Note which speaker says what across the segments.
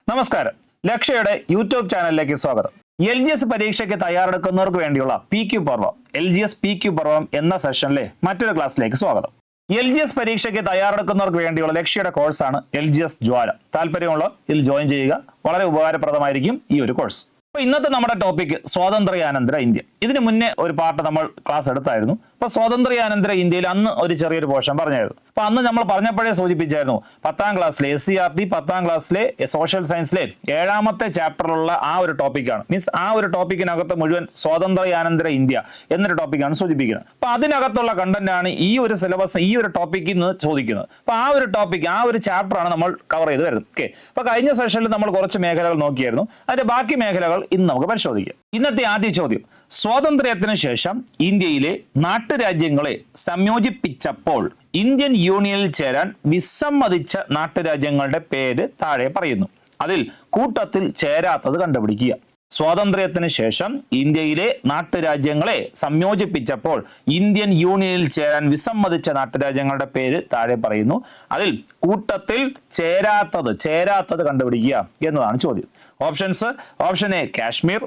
Speaker 1: നമസ്കാരം. ലക്ഷ്യയുടെ യൂട്യൂബ് ചാനലിലേക്ക് സ്വാഗതം. LGS പരീക്ഷയ്ക്ക് തയ്യാറെടുക്കുന്നവർക്ക് വേണ്ടിയുള്ള PQ പർവം LGS PQ പർവം എന്ന സെഷനിലെ മറ്റൊരു ക്ലാസ്സിലേക്ക് സ്വാഗതം. LGS പരീക്ഷയ്ക്ക് തയ്യാറെടുക്കുന്നവർക്ക് വേണ്ടിയുള്ള ലക്ഷ്യയുടെ കോഴ്സാണ് LGS ജ്വാല. താല്പര്യമുള്ളവർ ഇതിൽ ജോയിൻ ചെയ്യുക. വളരെ ഉപകാരപ്രദമായിരിക്കും ഈ ഒരു കോഴ്സ്. അപ്പൊ ഇന്നത്തെ നമ്മുടെ ടോപ്പിക് സ്വാതന്ത്ര്യാനന്തര ഇന്ത്യ. ഇതിനു മുന്നേ ഒരു പാർട്ട് നമ്മൾ ക്ലാസ് എടുത്തായിരുന്നു. അപ്പൊ സ്വാതന്ത്ര്യാനന്തര ഇന്ത്യയിൽ അന്ന് ഒരു ചെറിയൊരു പോർഷൻ പറഞ്ഞായിരുന്നു. അപ്പൊ അന്ന് നമ്മൾ പറഞ്ഞപ്പോഴേ സൂചിപ്പിച്ചായിരുന്നു 10ാം ക്ലാസ്സിലെ SCRT 10ാം ക്ലാസ്സിലെ സോഷ്യൽ സയൻസിലെ 7ാമത്തെ ചാപ്റ്ററിലുള്ള ആ ഒരു ടോപ്പിക്കാണ്. മീൻസ് ആ ഒരു ടോപ്പിക്കിനകത്ത് മുഴുവൻ സ്വാതന്ത്ര്യാനന്തര ഇന്ത്യ എന്നൊരു ടോപ്പിക്കാണ് സൂചിപ്പിക്കുന്നത്. അപ്പൊ അതിനകത്തുള്ള കണ്ടന്റ് ആണ് ഈ ഒരു സിലബസ് ഈ ഒരു ടോപ്പിക്കിൽ നിന്ന് ചോദിക്കുന്നത്. അപ്പൊ ആ ഒരു ടോപ്പിക് ആ ഒരു ചാപ്റ്റർ ആണ് നമ്മൾ കവർ ചെയ്ത് വരുന്നത്. ഓക്കെ. അപ്പൊ കഴിഞ്ഞ സെഷനിൽ നമ്മൾ കുറച്ച് മേഖലകൾ നോക്കിയായിരുന്നു. അതിന്റെ ബാക്കി മേഖലകൾ ഇന്ന് നമുക്ക് പരിശോധിക്കാം. ഇന്നത്തെ ആദ്യ ചോദ്യം, സ്വാതന്ത്ര്യത്തിന് ശേഷം ഇന്ത്യയിലെ നാട്ടുരാജ്യങ്ങളെ സംയോജിപ്പിച്ചപ്പോൾ ഇന്ത്യൻ യൂണിയനിൽ ചേരാൻ വിസമ്മതിച്ച നാട്ടുരാജ്യങ്ങളുടെ പേര് താഴെ പറയുന്നു. അതിൽ കൂട്ടത്തിൽ ചേരാത്തത് കണ്ടുപിടിക്കുക. സ്വാതന്ത്ര്യത്തിന് ശേഷം ഇന്ത്യയിലെ നാട്ടുരാജ്യങ്ങളെ സംയോജിപ്പിച്ചപ്പോൾ ഇന്ത്യൻ യൂണിയനിൽ ചേരാൻ വിസമ്മതിച്ച നാട്ടുരാജ്യങ്ങളുടെ പേര് താഴെ പറയുന്നു. അതിൽ കൂട്ടത്തിൽ ചേരാത്തത് കണ്ടുപിടിക്കുക എന്നതാണ് ചോദ്യം. Options: option A Kashmir,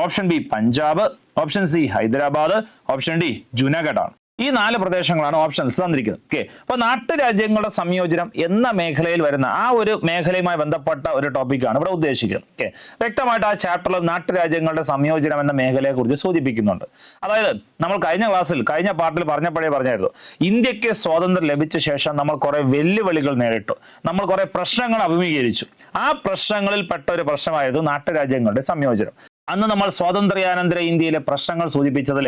Speaker 1: option B Punjab, option C Hyderabad, option D Junagadh ആണ്. ഈ 4 പ്രദേശങ്ങളാണ് ഓപ്ഷൻസ് തന്നിരിക്കുന്നത്. ഓക്കെ. അപ്പൊ നാട്ടുരാജ്യങ്ങളുടെ സംയോജനം എന്ന മേഖലയിൽ വരുന്ന ആ ഒരു മേഖലയുമായി ബന്ധപ്പെട്ട ഒരു ടോപ്പിക്കാണ് ഇവിടെ ഉദ്ദേശിക്കുന്നത്. ഓക്കെ. വ്യക്തമായിട്ട് ആ ചാപ്റ്ററിൽ നാട്ടുരാജ്യങ്ങളുടെ സംയോജനം എന്ന മേഖലയെ കുറിച്ച് സൂചിപ്പിക്കുന്നുണ്ട്. അതായത് നമ്മൾ കഴിഞ്ഞ പാർട്ടിൽ പറഞ്ഞായിരുന്നു, ഇന്ത്യക്ക് സ്വാതന്ത്ര്യം ലഭിച്ച ശേഷം നമ്മൾ കുറെ വെല്ലുവിളികൾ നേരിട്ടു, നമ്മൾ കുറെ പ്രശ്നങ്ങൾ അഭിമുഖീകരിച്ചു. ആ പ്രശ്നങ്ങളിൽ പെട്ട ഒരു പ്രശ്നമായിരുന്നു നാട്ടുരാജ്യങ്ങളുടെ സംയോജനം. അന്ന് നമ്മൾ സ്വാതന്ത്ര്യാനന്തര ഇന്ത്യയിലെ പ്രശ്നങ്ങൾ സൂചിപ്പിച്ചതിൽ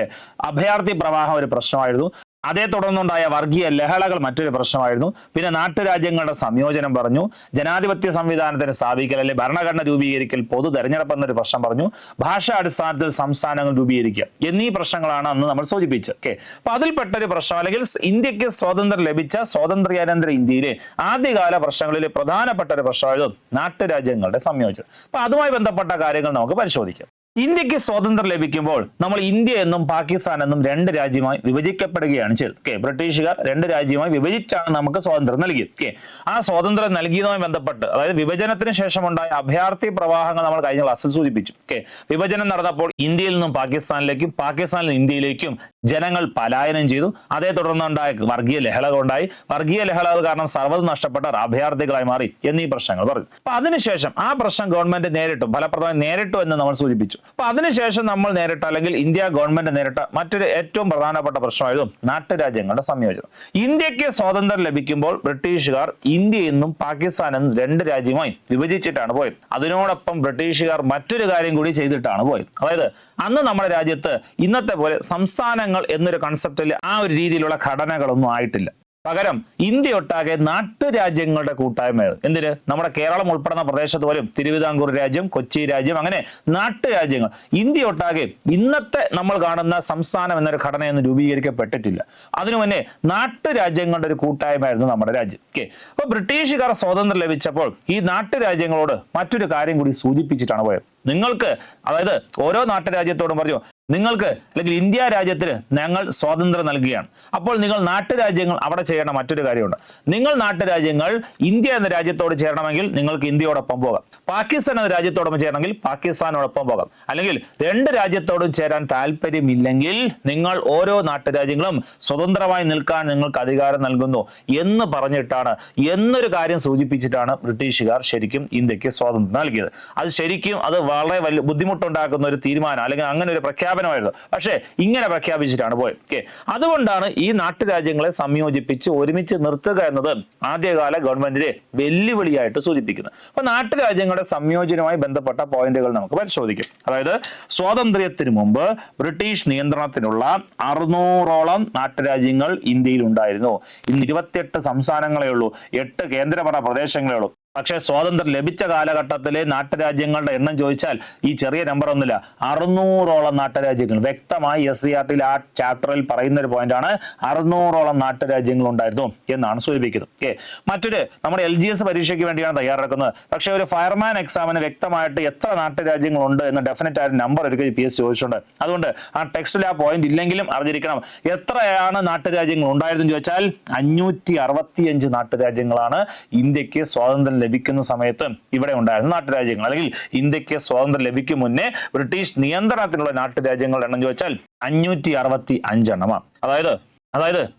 Speaker 1: അഭയാർത്ഥി പ്രവാഹം ഒരു പ്രശ്നമായിരുന്നു. അതേ തുടർന്നുണ്ടായ വർഗീയ ലഹളകൾ മറ്റൊരു പ്രശ്നമായിരുന്നു. പിന്നെ നാട്ടുരാജ്യങ്ങളുടെ സംയോജനം പറഞ്ഞു, ജനാധിപത്യ സംവിധാനത്തിന് സ്ഥാപിക്കൽ അല്ലെങ്കിൽ ഭരണഘടന രൂപീകരിക്കൽ, പൊതു തെരഞ്ഞെടുപ്പ് എന്നൊരു പ്രശ്നം പറഞ്ഞു, ഭാഷാ അടിസ്ഥാനത്തിൽ സംസ്ഥാനങ്ങൾ രൂപീകരിക്കുക എന്നീ പ്രശ്നങ്ങളാണ് അന്ന് നമ്മൾ സൂചിപ്പിച്ചത്. ഓക്കെ. അപ്പൊ അതിൽപ്പെട്ടൊരു പ്രശ്നം അല്ലെങ്കിൽ ഇന്ത്യക്ക് സ്വാതന്ത്ര്യം ലഭിച്ച സ്വാതന്ത്ര്യാനന്തര ഇന്ത്യയിലെ ആദ്യകാല പ്രശ്നങ്ങളിലെ പ്രധാനപ്പെട്ട ഒരു പ്രശ്നമായിരുന്നു നാട്ടുരാജ്യങ്ങളുടെ സംയോജനം. അപ്പൊ അതുമായി ബന്ധപ്പെട്ട കാര്യങ്ങൾ നമുക്ക് പരിശോധിക്കാം. ഇന്ത്യക്ക് സ്വാതന്ത്ര്യം ലഭിക്കുമ്പോൾ നമ്മൾ ഇന്ത്യ എന്നും പാകിസ്ഥാൻ എന്നും 2 രാജ്യമായി വിഭജിക്കപ്പെടുകയാണ് ചെയ്തത്. ഓക്കെ. ബ്രിട്ടീഷുകാർ 2 രാജ്യമായി വിഭജിച്ചാണ് നമുക്ക് സ്വാതന്ത്ര്യം നൽകിയത്. ഓക്കെ. ആ സ്വാതന്ത്ര്യം നൽകിയതുമായി ബന്ധപ്പെട്ട് അതായത് വിഭജനത്തിന് ശേഷമുണ്ടായ അഭയാർത്ഥി പ്രവാഹങ്ങൾ നമ്മൾ കഴിഞ്ഞ ക്ലാസ്സിൽ സൂചിപ്പിച്ചു. ഓക്കെ. വിഭജനം നടന്നപ്പോൾ ഇന്ത്യയിൽ നിന്നും പാകിസ്ഥാനിലേക്കും പാകിസ്ഥാനിൽ നിന്ന് ഇന്ത്യയിലേക്കും ജനങ്ങൾ പലായനം ചെയ്തു. അതേ തുടർന്നുണ്ടായ വർഗീയ ലഹളകൾ ഉണ്ടായി. വർഗീയ ലഹളകൾ കാരണം സർവ്വതും നഷ്ടപ്പെട്ട അഭയാർത്ഥികളായി മാറി എന്നീ പ്രശ്നങ്ങൾ പറഞ്ഞു. അപ്പൊ അതിനുശേഷം ആ പ്രശ്നം ഗവൺമെന്റ് ഫലപ്രദമായി നേരിട്ടു എന്ന് നമ്മൾ സൂചിപ്പിച്ചു. അപ്പൊ അതിനുശേഷം നമ്മൾ നേരിട്ട അല്ലെങ്കിൽ ഇന്ത്യ ഗവൺമെന്റ് നേരിട്ട മറ്റൊരു ഏറ്റവും പ്രധാനപ്പെട്ട പ്രശ്നമായിരുന്നു നാട്ടുരാജ്യങ്ങളുടെ സംയോജനം. ഇന്ത്യക്ക് സ്വാതന്ത്ര്യം ലഭിക്കുമ്പോൾ ബ്രിട്ടീഷുകാർ ഇന്ത്യ എന്നും പാകിസ്ഥാൻ എന്നും 2 രാജ്യമായി വിഭജിച്ചിട്ടാണ് പോയത്. അതിനോടൊപ്പം ബ്രിട്ടീഷുകാർ മറ്റൊരു കാര്യം കൂടി ചെയ്തിട്ടാണ് പോയത്. അതായത് അന്ന് നമ്മുടെ രാജ്യത്ത് ഇന്നത്തെ പോലെ സംസ്ഥാനങ്ങൾ എന്നൊരു കൺസെപ്റ്റിൽ ആ ഒരു രീതിയിലുള്ള ഘടനകളൊന്നും ആയിട്ടില്ല. പകരം ഇന്ത്യ ഒട്ടാകെ നാട്ടുരാജ്യങ്ങളുടെ കൂട്ടായ്മയാണ്. എന്തിന്? നമ്മുടെ കേരളം ഉൾപ്പെടുന്ന പ്രദേശത്ത് പോലും തിരുവിതാംകൂർ രാജ്യം, കൊച്ചി രാജ്യം, അങ്ങനെ നാട്ടുരാജ്യങ്ങൾ. ഇന്ത്യ ഒട്ടാകെ ഇന്നത്തെ നമ്മൾ കാണുന്ന സംസ്ഥാനം എന്നൊരു ഘടനയൊന്നും രൂപീകരിക്കപ്പെട്ടിട്ടില്ല. അതിനു മുന്നേ നാട്ടുരാജ്യങ്ങളുടെ ഒരു കൂട്ടായ്മയായിരുന്നു നമ്മുടെ രാജ്യം. ഓക്കെ. അപ്പൊ ബ്രിട്ടീഷുകാർ സ്വാതന്ത്ര്യം ലഭിച്ചപ്പോൾ ഈ നാട്ടുരാജ്യങ്ങളോട് മറ്റൊരു കാര്യം കൂടി സൂചിപ്പിച്ചിട്ടാണ് പോയത്. നിങ്ങൾക്ക്, അതായത് ഓരോ നാട്ടുരാജ്യത്തോടും പറഞ്ഞു, നിങ്ങൾക്ക് അല്ലെങ്കിൽ ഇന്ത്യ രാജ്യത്തിന് ഞങ്ങൾ സ്വാതന്ത്ര്യം നൽകുകയാണ്. അപ്പോൾ നിങ്ങൾ നാട്ടുരാജ്യങ്ങൾ അവിടെ ചെയ്യേണ്ട മറ്റൊരു കാര്യമുണ്ട്. നിങ്ങൾ നാട്ടുരാജ്യങ്ങൾ ഇന്ത്യ എന്ന രാജ്യത്തോട് ചേരണമെങ്കിൽ നിങ്ങൾക്ക് ഇന്ത്യയോടൊപ്പം പോകാം. പാകിസ്ഥാൻ എന്ന രാജ്യത്തോടൊപ്പം ചേരണമെങ്കിൽ പാകിസ്ഥാനോടൊപ്പം പോകാം. അല്ലെങ്കിൽ 2 രാജ്യത്തോടും ചേരാൻ താല്പര്യമില്ലെങ്കിൽ നിങ്ങൾ ഓരോ നാട്ടുരാജ്യങ്ങളും സ്വതന്ത്രമായി നിൽക്കാൻ നിങ്ങൾക്ക് അധികാരം നൽകുന്നു എന്ന് പറഞ്ഞിട്ടാണ്, എന്നൊരു കാര്യം സൂചിപ്പിച്ചിട്ടാണ് ബ്രിട്ടീഷുകാർ ശരിക്കും ഇന്ത്യക്ക് സ്വാതന്ത്ര്യം നൽകിയത്. അത് ശരിക്കും അത് വളരെ വലിയ ബുദ്ധിമുട്ടുണ്ടാക്കുന്ന ഒരു തീരുമാനം അല്ലെങ്കിൽ അങ്ങനെ ഒരു പ്രഖ്യാപനമായിരുന്നു. പക്ഷേ ഇങ്ങനെ പ്രഖ്യാപിച്ചിട്ടാണ് പോയത്. ഓക്കെ. അതുകൊണ്ടാണ് ഈ നാട്ടുരാജ്യങ്ങളെ സംയോജിപ്പിച്ച് ഒരുമിച്ച് നിർത്തുക എന്നത് ആദ്യകാല ഗവൺമെന്റിന്റെ വെല്ലുവിളിയായിട്ട് സൂചിപ്പിക്കുന്നത്. അപ്പൊ നാട്ടുരാജ്യങ്ങളുടെ സംയോജനവുമായി ബന്ധപ്പെട്ട പോയിന്റുകൾ നമുക്ക് പരിശോധിക്കാം. അതായത് സ്വാതന്ത്ര്യത്തിന് മുമ്പ് ബ്രിട്ടീഷ് നിയന്ത്രണത്തിലുള്ള 600ഓളം നാട്ടുരാജ്യങ്ങൾ ഇന്ത്യയിൽ ഉണ്ടായിരുന്നു. ഇന്ന് 28 സംസ്ഥാനങ്ങളേ ഉള്ളൂ, 8 കേന്ദ്രഭരണ പ്രദേശങ്ങളേ ഉള്ളൂ. പക്ഷേ സ്വാതന്ത്ര്യം ലഭിച്ച കാലഘട്ടത്തിലെ നാട്ടുരാജ്യങ്ങളുടെ എണ്ണം ചോദിച്ചാൽ ഈ ചെറിയ നമ്പർ ഒന്നുമില്ല, 600ഓളം നാട്ടുരാജ്യങ്ങൾ. വ്യക്തമായി SCRT ആ ചാപ്റ്ററിൽ പറയുന്ന ഒരു പോയിന്റാണ്, 600ഓളം നാട്ടുരാജ്യങ്ങൾ ഉണ്ടായിരുന്നു എന്നാണ് സൂചിപ്പിക്കുന്നത്. ഓക്കെ. മറ്റൊരു നമ്മുടെ LGS പരീക്ഷയ്ക്ക് വേണ്ടിയാണ് തയ്യാറെടുക്കുന്നത്. പക്ഷേ ഒരു ഫയർമാൻ എക്സാമിന് വ്യക്തമായിട്ട് എത്ര നാട്ടുരാജ്യങ്ങളുണ്ട് എന്ന് ഡെഫിനറ്റ് ആയിട്ട് നമ്പർ ഒരിക്കൽ PS ചോദിച്ചിട്ടുണ്ട്. അതുകൊണ്ട് ആ ടെക്സ്റ്റിൽ ആ പോയിന്റ് ഇല്ലെങ്കിലും അറിഞ്ഞിരിക്കണം എത്രയാണ് നാട്ടുരാജ്യങ്ങൾ ഉണ്ടായിരുന്നെന്ന് ചോദിച്ചാൽ 565 നാട്ടുരാജ്യങ്ങളാണ് ഇന്ത്യക്ക് സ്വാതന്ത്ര്യം ലഭിക്കുന്ന സമയത്ത് ഇവിടെ ഉണ്ടായിരുന്ന നാട്ടുരാജ്യങ്ങൾ, അല്ലെങ്കിൽ ഇന്ത്യക്ക് സ്വാതന്ത്ര്യം ലഭിക്കും മുന്നേ ബ്രിട്ടീഷ് നിയന്ത്രണത്തിലുള്ള നാട്ടുരാജ്യങ്ങളുടെ എണ്ണം ചോദിച്ചാൽ 565 എണ്ണമാണ്. അതായത്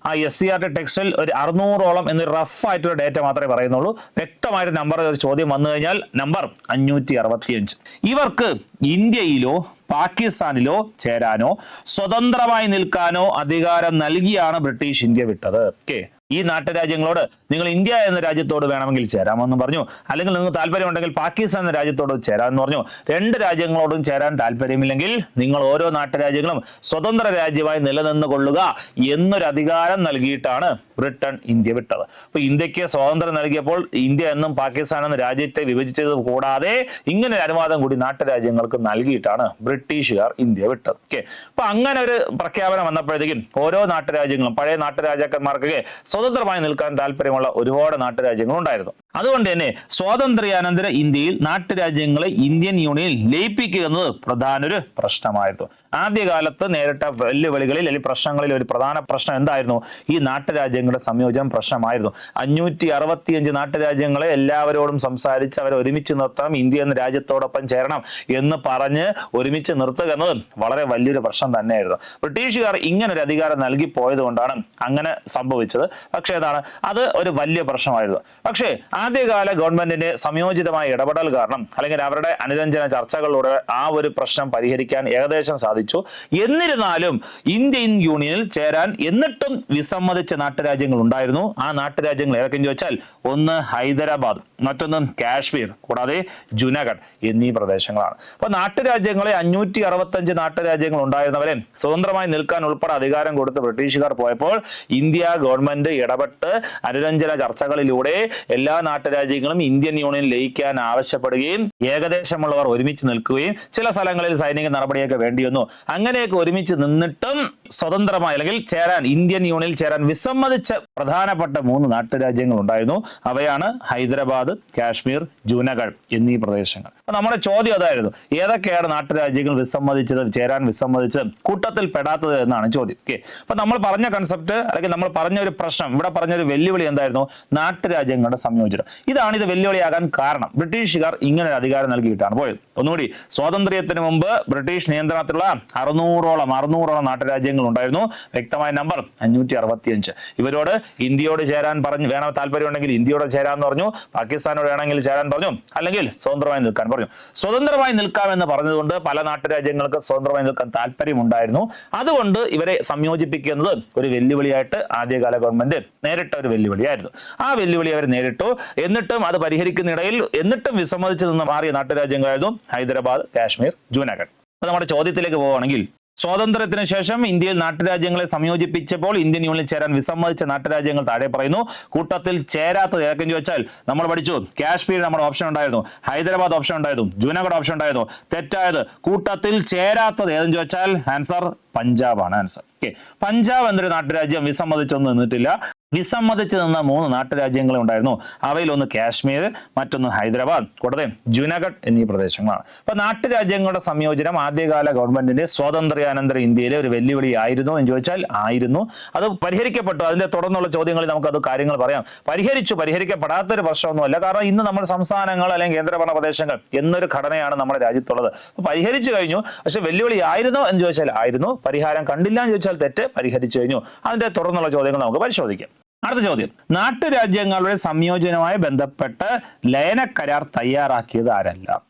Speaker 1: ആ SCERT ടെക്സ്റ്റിൽ ഒരു 600ഓളം എന്നൊരു റഫ് ആയിട്ടുള്ള ഡേറ്റ മാത്രമേ പറയുന്നുള്ളൂ. വ്യക്തമായിട്ട് നമ്പർ ഒരു ചോദ്യം വന്നു കഴിഞ്ഞാൽ നമ്പർ 565. ഇവർക്ക് ഇന്ത്യയിലോ പാകിസ്ഥാനിലോ ചേരാനോ സ്വതന്ത്രമായി നിൽക്കാനോ അധികാരം നൽകിയാണ് ബ്രിട്ടീഷ് ഇന്ത്യ വിട്ടത്. ഈ നാട്ടുരാജ്യങ്ങളോട് നിങ്ങൾ ഇന്ത്യ എന്ന രാജ്യത്തോട് വേണമെങ്കിൽ ചേരാമെന്ന് പറഞ്ഞു, അല്ലെങ്കിൽ നിങ്ങൾക്ക് താല്പര്യമുണ്ടെങ്കിൽ പാകിസ്ഥാൻ എന്ന രാജ്യത്തോട് ചേരാമെന്ന് പറഞ്ഞു. രണ്ട് രാജ്യങ്ങളോടും ചേരാൻ താല്പര്യമില്ലെങ്കിൽ നിങ്ങൾ ഓരോ നാട്ടുരാജ്യങ്ങളും സ്വതന്ത്ര രാജ്യമായി നിലനിന്ന് കൊള്ളുക എന്നൊരു അധികാരം നൽകിയിട്ടാണ് ബ്രിട്ടൻ ഇന്ത്യ വിട്ടത്. അപ്പൊ ഇന്ത്യക്ക് സ്വാതന്ത്ര്യം നൽകിയപ്പോൾ ഇന്ത്യ എന്നും പാകിസ്ഥാൻ എന്ന രാജ്യത്തെ വിഭജിച്ചത് കൂടാതെ ഇങ്ങനെ ഒരു അനുവാദം കൂടി നാട്ടുരാജ്യങ്ങൾക്ക് നൽകിയിട്ടാണ് ബ്രിട്ടീഷുകാർ ഇന്ത്യ വിട്ടത്. അപ്പൊ അങ്ങനെ ഒരു പ്രഖ്യാപനം വന്നപ്പോഴത്തേക്കും ഓരോ നാട്ടുരാജ്യങ്ങളും, പഴയ നാട്ടുരാജാക്കന്മാർക്കൊക്കെ സ്വതന്ത്രമായി നിൽക്കാൻ താല്പര്യമുള്ള ഒരുപാട് നാട്ടുരാജ്യങ്ങൾ ഉണ്ടായിരുന്നു. അതുകൊണ്ട് തന്നെ സ്വാതന്ത്ര്യാനന്തര ഇന്ത്യയിൽ നാട്ടുരാജ്യങ്ങളെ ഇന്ത്യൻ യൂണിയനിൽ ലയിപ്പിക്കുക എന്നത് പ്രധാന ഒരു പ്രശ്നമായിരുന്നു. ആദ്യകാലത്ത് നേരിട്ട വെല്ലുവിളികളിൽ അല്ലെങ്കിൽ പ്രശ്നങ്ങളിൽ ഒരു പ്രധാന പ്രശ്നം എന്തായിരുന്നു? ഈ നാട്ടുരാജ്യങ്ങളുടെ സംയോജനം പ്രശ്നമായിരുന്നു. 565 നാട്ടുരാജ്യങ്ങളെ എല്ലാവരോടും സംസാരിച്ച് അവരെ ഒരുമിച്ച് നിർത്തണം, ഇന്ത്യ എന്ന രാജ്യത്തോടൊപ്പം ചേരണം എന്ന് പറഞ്ഞ് ഒരുമിച്ച് നിർത്തുക എന്നത് വളരെ വലിയൊരു പ്രശ്നം തന്നെയായിരുന്നു. ബ്രിട്ടീഷുകാർ ഇങ്ങനെ ഒരു അധികാരം നൽകി പോയത് കൊണ്ടാണ് അങ്ങനെ സംഭവിച്ചത്. പക്ഷേ അത് ഒരു വലിയ പ്രശ്നമായിരുന്നു. പക്ഷേ ആദ്യകാല ഗവൺമെന്റിന്റെ സംയോജിതമായ ഇടപെടൽ കാരണം, അല്ലെങ്കിൽ അവരുടെ അനുരഞ്ജന ചർച്ചകളിലൂടെ ആ ഒരു പ്രശ്നം പരിഹരിക്കാൻ ഏകദേശം സാധിച്ചു. എന്നിരുന്നാലും ഇന്ത്യൻ യൂണിയനിൽ ചേരാൻ എന്നിട്ടും വിസമ്മതിച്ച നാട്ടുരാജ്യങ്ങൾ ഉണ്ടായിരുന്നു. ആ നാട്ടുരാജ്യങ്ങൾ ഏതൊക്കെയെന്ന് ചോദിച്ചാൽ, ഒന്ന് ഹൈദരാബാദ്, മറ്റൊന്ന് കാശ്മീർ, കൂടാതെ ജുനാഗഡ് എന്നീ പ്രദേശങ്ങളാണ്. അപ്പൊ നാട്ടുരാജ്യങ്ങളെ 565 നാട്ടുരാജ്യങ്ങൾ ഉണ്ടായിരുന്നവരെ സ്വതന്ത്രമായി നിൽക്കാൻ ഉൾപ്പെടെ അധികാരം കൊടുത്ത് ബ്രിട്ടീഷുകാർ പോയപ്പോൾ ഇന്ത്യ ഗവൺമെന്റ് ഇടപെട്ട് അനുരഞ്ജന ചർച്ചകളിലൂടെ എല്ലാ നാട്ടുരാജ്യങ്ങളും ഇന്ത്യൻ യൂണിയൻ ലയിക്കാൻ ആവശ്യപ്പെടുകയും ഏകദേശമുള്ളവർ ഒരുമിച്ച് നിൽക്കുകയും ചില സ്ഥലങ്ങളിൽ സൈനിക നടപടിയൊക്കെ വേണ്ടി വന്നു. അങ്ങനെയൊക്കെ ഒരുമിച്ച് നിന്നിട്ടും സ്വതന്ത്രമായി അല്ലെങ്കിൽ ഇന്ത്യൻ യൂണിയനിൽ ചേരാൻ വിസമ്മതിച്ച പ്രധാനപ്പെട്ട 3 നാട്ടുരാജ്യങ്ങൾ ഉണ്ടായിരുന്നു. അവയാണ് ഹൈദരാബാദ്, കാശ്മീർ, ജൂനാഗഡ് എന്നീ പ്രദേശങ്ങൾ. അപ്പൊ നമ്മുടെ ചോദ്യം അതായിരുന്നു, ഏതൊക്കെയാണ് നാട്ടുരാജ്യങ്ങൾ ചേരാൻ വിസമ്മതിച്ചത്, കൂട്ടത്തിൽ പെടാത്തത് എന്നാണ് ചോദ്യം. അപ്പൊ നമ്മൾ പറഞ്ഞ കൺസെപ്റ്റ്, അല്ലെങ്കിൽ നമ്മൾ പറഞ്ഞ ഒരു പ്രശ്നം, ഇവിടെ പറഞ്ഞൊരു വെല്ലുവിളി എന്തായിരുന്നു? നാട്ടുരാജ്യങ്ങളുടെ സംയോജനം. ഇതാണ് ഇത് വെല്ലുവിളിയാകാൻ കാരണം. ബ്രിട്ടീഷുകാർ ഇങ്ങനെ ഒരു അധികാരം നൽകിയിട്ടാണ് പോയത്. ഒന്നുകൂടി, സ്വാതന്ത്ര്യത്തിന് മുമ്പ് ബ്രിട്ടീഷ് നിയന്ത്രണത്തിലുള്ള 600ഓളം നാട്ടുരാജ്യങ്ങൾ ഉണ്ടായിരുന്നു. വ്യക്തമായ നമ്പർ 565. ഇവരോട് ഇന്ത്യയോട് ചേരാൻ പറഞ്ഞു, വേണം താല്പര്യമുണ്ടെങ്കിൽ ഇന്ത്യയോട് ചേരാന്ന് പറഞ്ഞു, പാകിസ്ഥാനോട് വേണമെങ്കിൽ ചേരാൻ പറഞ്ഞു, അല്ലെങ്കിൽ സ്വതന്ത്രമായി നിൽക്കാൻ പറഞ്ഞു. സ്വതന്ത്രമായി നിൽക്കാമെന്ന് പറഞ്ഞതുകൊണ്ട് പല നാട്ടുരാജ്യങ്ങൾക്ക് സ്വതന്ത്രമായി നിൽക്കാൻ താല്പര്യമുണ്ടായിരുന്നു. അതുകൊണ്ട് ഇവരെ സംയോജിപ്പിക്കുന്നത് ഒരു വെല്ലുവിളിയായിട്ട് ആദ്യകാല ഗവൺമെന്റ് നേരിട്ട ഒരു വെല്ലുവിളിയായിരുന്നു. ആ വെല്ലുവിളി അവർ നേരിട്ടു. എന്നിട്ടും അത് പരിഹരിക്കുന്നിടയിൽ എന്നിട്ടും വിസമ്മതിച്ചു നിന്ന് മാറിയ നാട്ടുരാജ്യങ്ങളായിരുന്നു ഹൈദരാബാദ്, കാശ്മീർ, ജൂനാഗഡ്. അപ്പൊ നമ്മുടെ ചോദ്യത്തിലേക്ക് പോവുകയാണെങ്കിൽ, സ്വാതന്ത്ര്യത്തിന് ശേഷം ഇന്ത്യയിൽ നാട്ടുരാജ്യങ്ങളെ സംയോജിപ്പിച്ചപ്പോൾ ഇന്ത്യൻ യൂണിയനിൽ ചേരാൻ വിസമ്മതിച്ച നാട്ടുരാജ്യങ്ങൾ താഴെ പറയുന്നു. കൂട്ടത്തിൽ ചേരാത്തത് ഏതൊക്കെയെന്ന് ചോദിച്ചാൽ നമ്മൾ പഠിച്ചു, കാശ്മീർ നമ്മുടെ ഓപ്ഷൻ ഉണ്ടായിരുന്നു, ഹൈദരാബാദ് ഓപ്ഷൻ ഉണ്ടായിരുന്നു, ജൂനാഗഡ് ഓപ്ഷൻ ഉണ്ടായിരുന്നു. തെറ്റായത്, കൂട്ടത്തിൽ ചേരാത്തത് ഏതെന്ന് ചോദിച്ചാൽ ആൻസർ പഞ്ചാബ് ആണ് ആൻസർ. പഞ്ചാബ് എന്നൊരു നാട്ടുരാജ്യം വിസമ്മതിച്ചൊന്നും നിന്നിട്ടില്ല. വിസമ്മതിച്ച് നിന്ന 3 നാട്ടുരാജ്യങ്ങൾ ഉണ്ടായിരുന്നു. അവയിൽ ഒന്ന് കാശ്മീർ, മറ്റൊന്ന് ഹൈദരാബാദ്, കൂടാതെ ജൂനാഗഡ് എന്നീ പ്രദേശങ്ങളാണ്. അപ്പൊ നാട്ടുരാജ്യങ്ങളുടെ സംയോജനം ആദ്യകാല ഗവൺമെന്റിന്റെ സ്വാതന്ത്ര്യാനന്തര ഇന്ത്യയിലെ ഒരു വെല്ലുവിളി ആയിരുന്നു എന്ന് ചോദിച്ചാൽ ആയിരുന്നു. അത് പരിഹരിക്കപ്പെട്ടു. അതിന്റെ തുടർന്നുള്ള ചോദ്യങ്ങളിൽ നമുക്കത് കാര്യങ്ങൾ പറയാം. പരിഹരിക്കപ്പെടാത്തൊരു പ്രശ്നമൊന്നുമല്ല. കാരണം ഇന്ന് നമ്മൾ സംസ്ഥാനങ്ങൾ അല്ലെങ്കിൽ കേന്ദ്രഭരണ പ്രദേശങ്ങൾ എന്നൊരു ഘടനയാണ് നമ്മുടെ രാജ്യത്തുള്ളത്. പരിഹരിച്ചു കഴിഞ്ഞു. പക്ഷെ വെല്ലുവിളി ആയിരുന്നോ എന്ന് ചോദിച്ചാൽ ആയിരുന്നു. പരിഹാരം കണ്ടില്ല എന്ന് ചോദിച്ചാൽ തെറ്റ്. പരിഹരിച്ചു കഴിഞ്ഞു. അതിന്റെ തുടർന്നുള്ള ചോദ്യങ്ങൾ നമുക്ക് പരിശോധിക്കാം. അടുത്ത ചോദ്യം, നാട്ടുരാജ്യങ്ങളുടെ സംയോജനവുമായി ബന്ധപ്പെട്ട് ലയന കരാർ തയ്യാറാക്കിയത് ആരല്ല?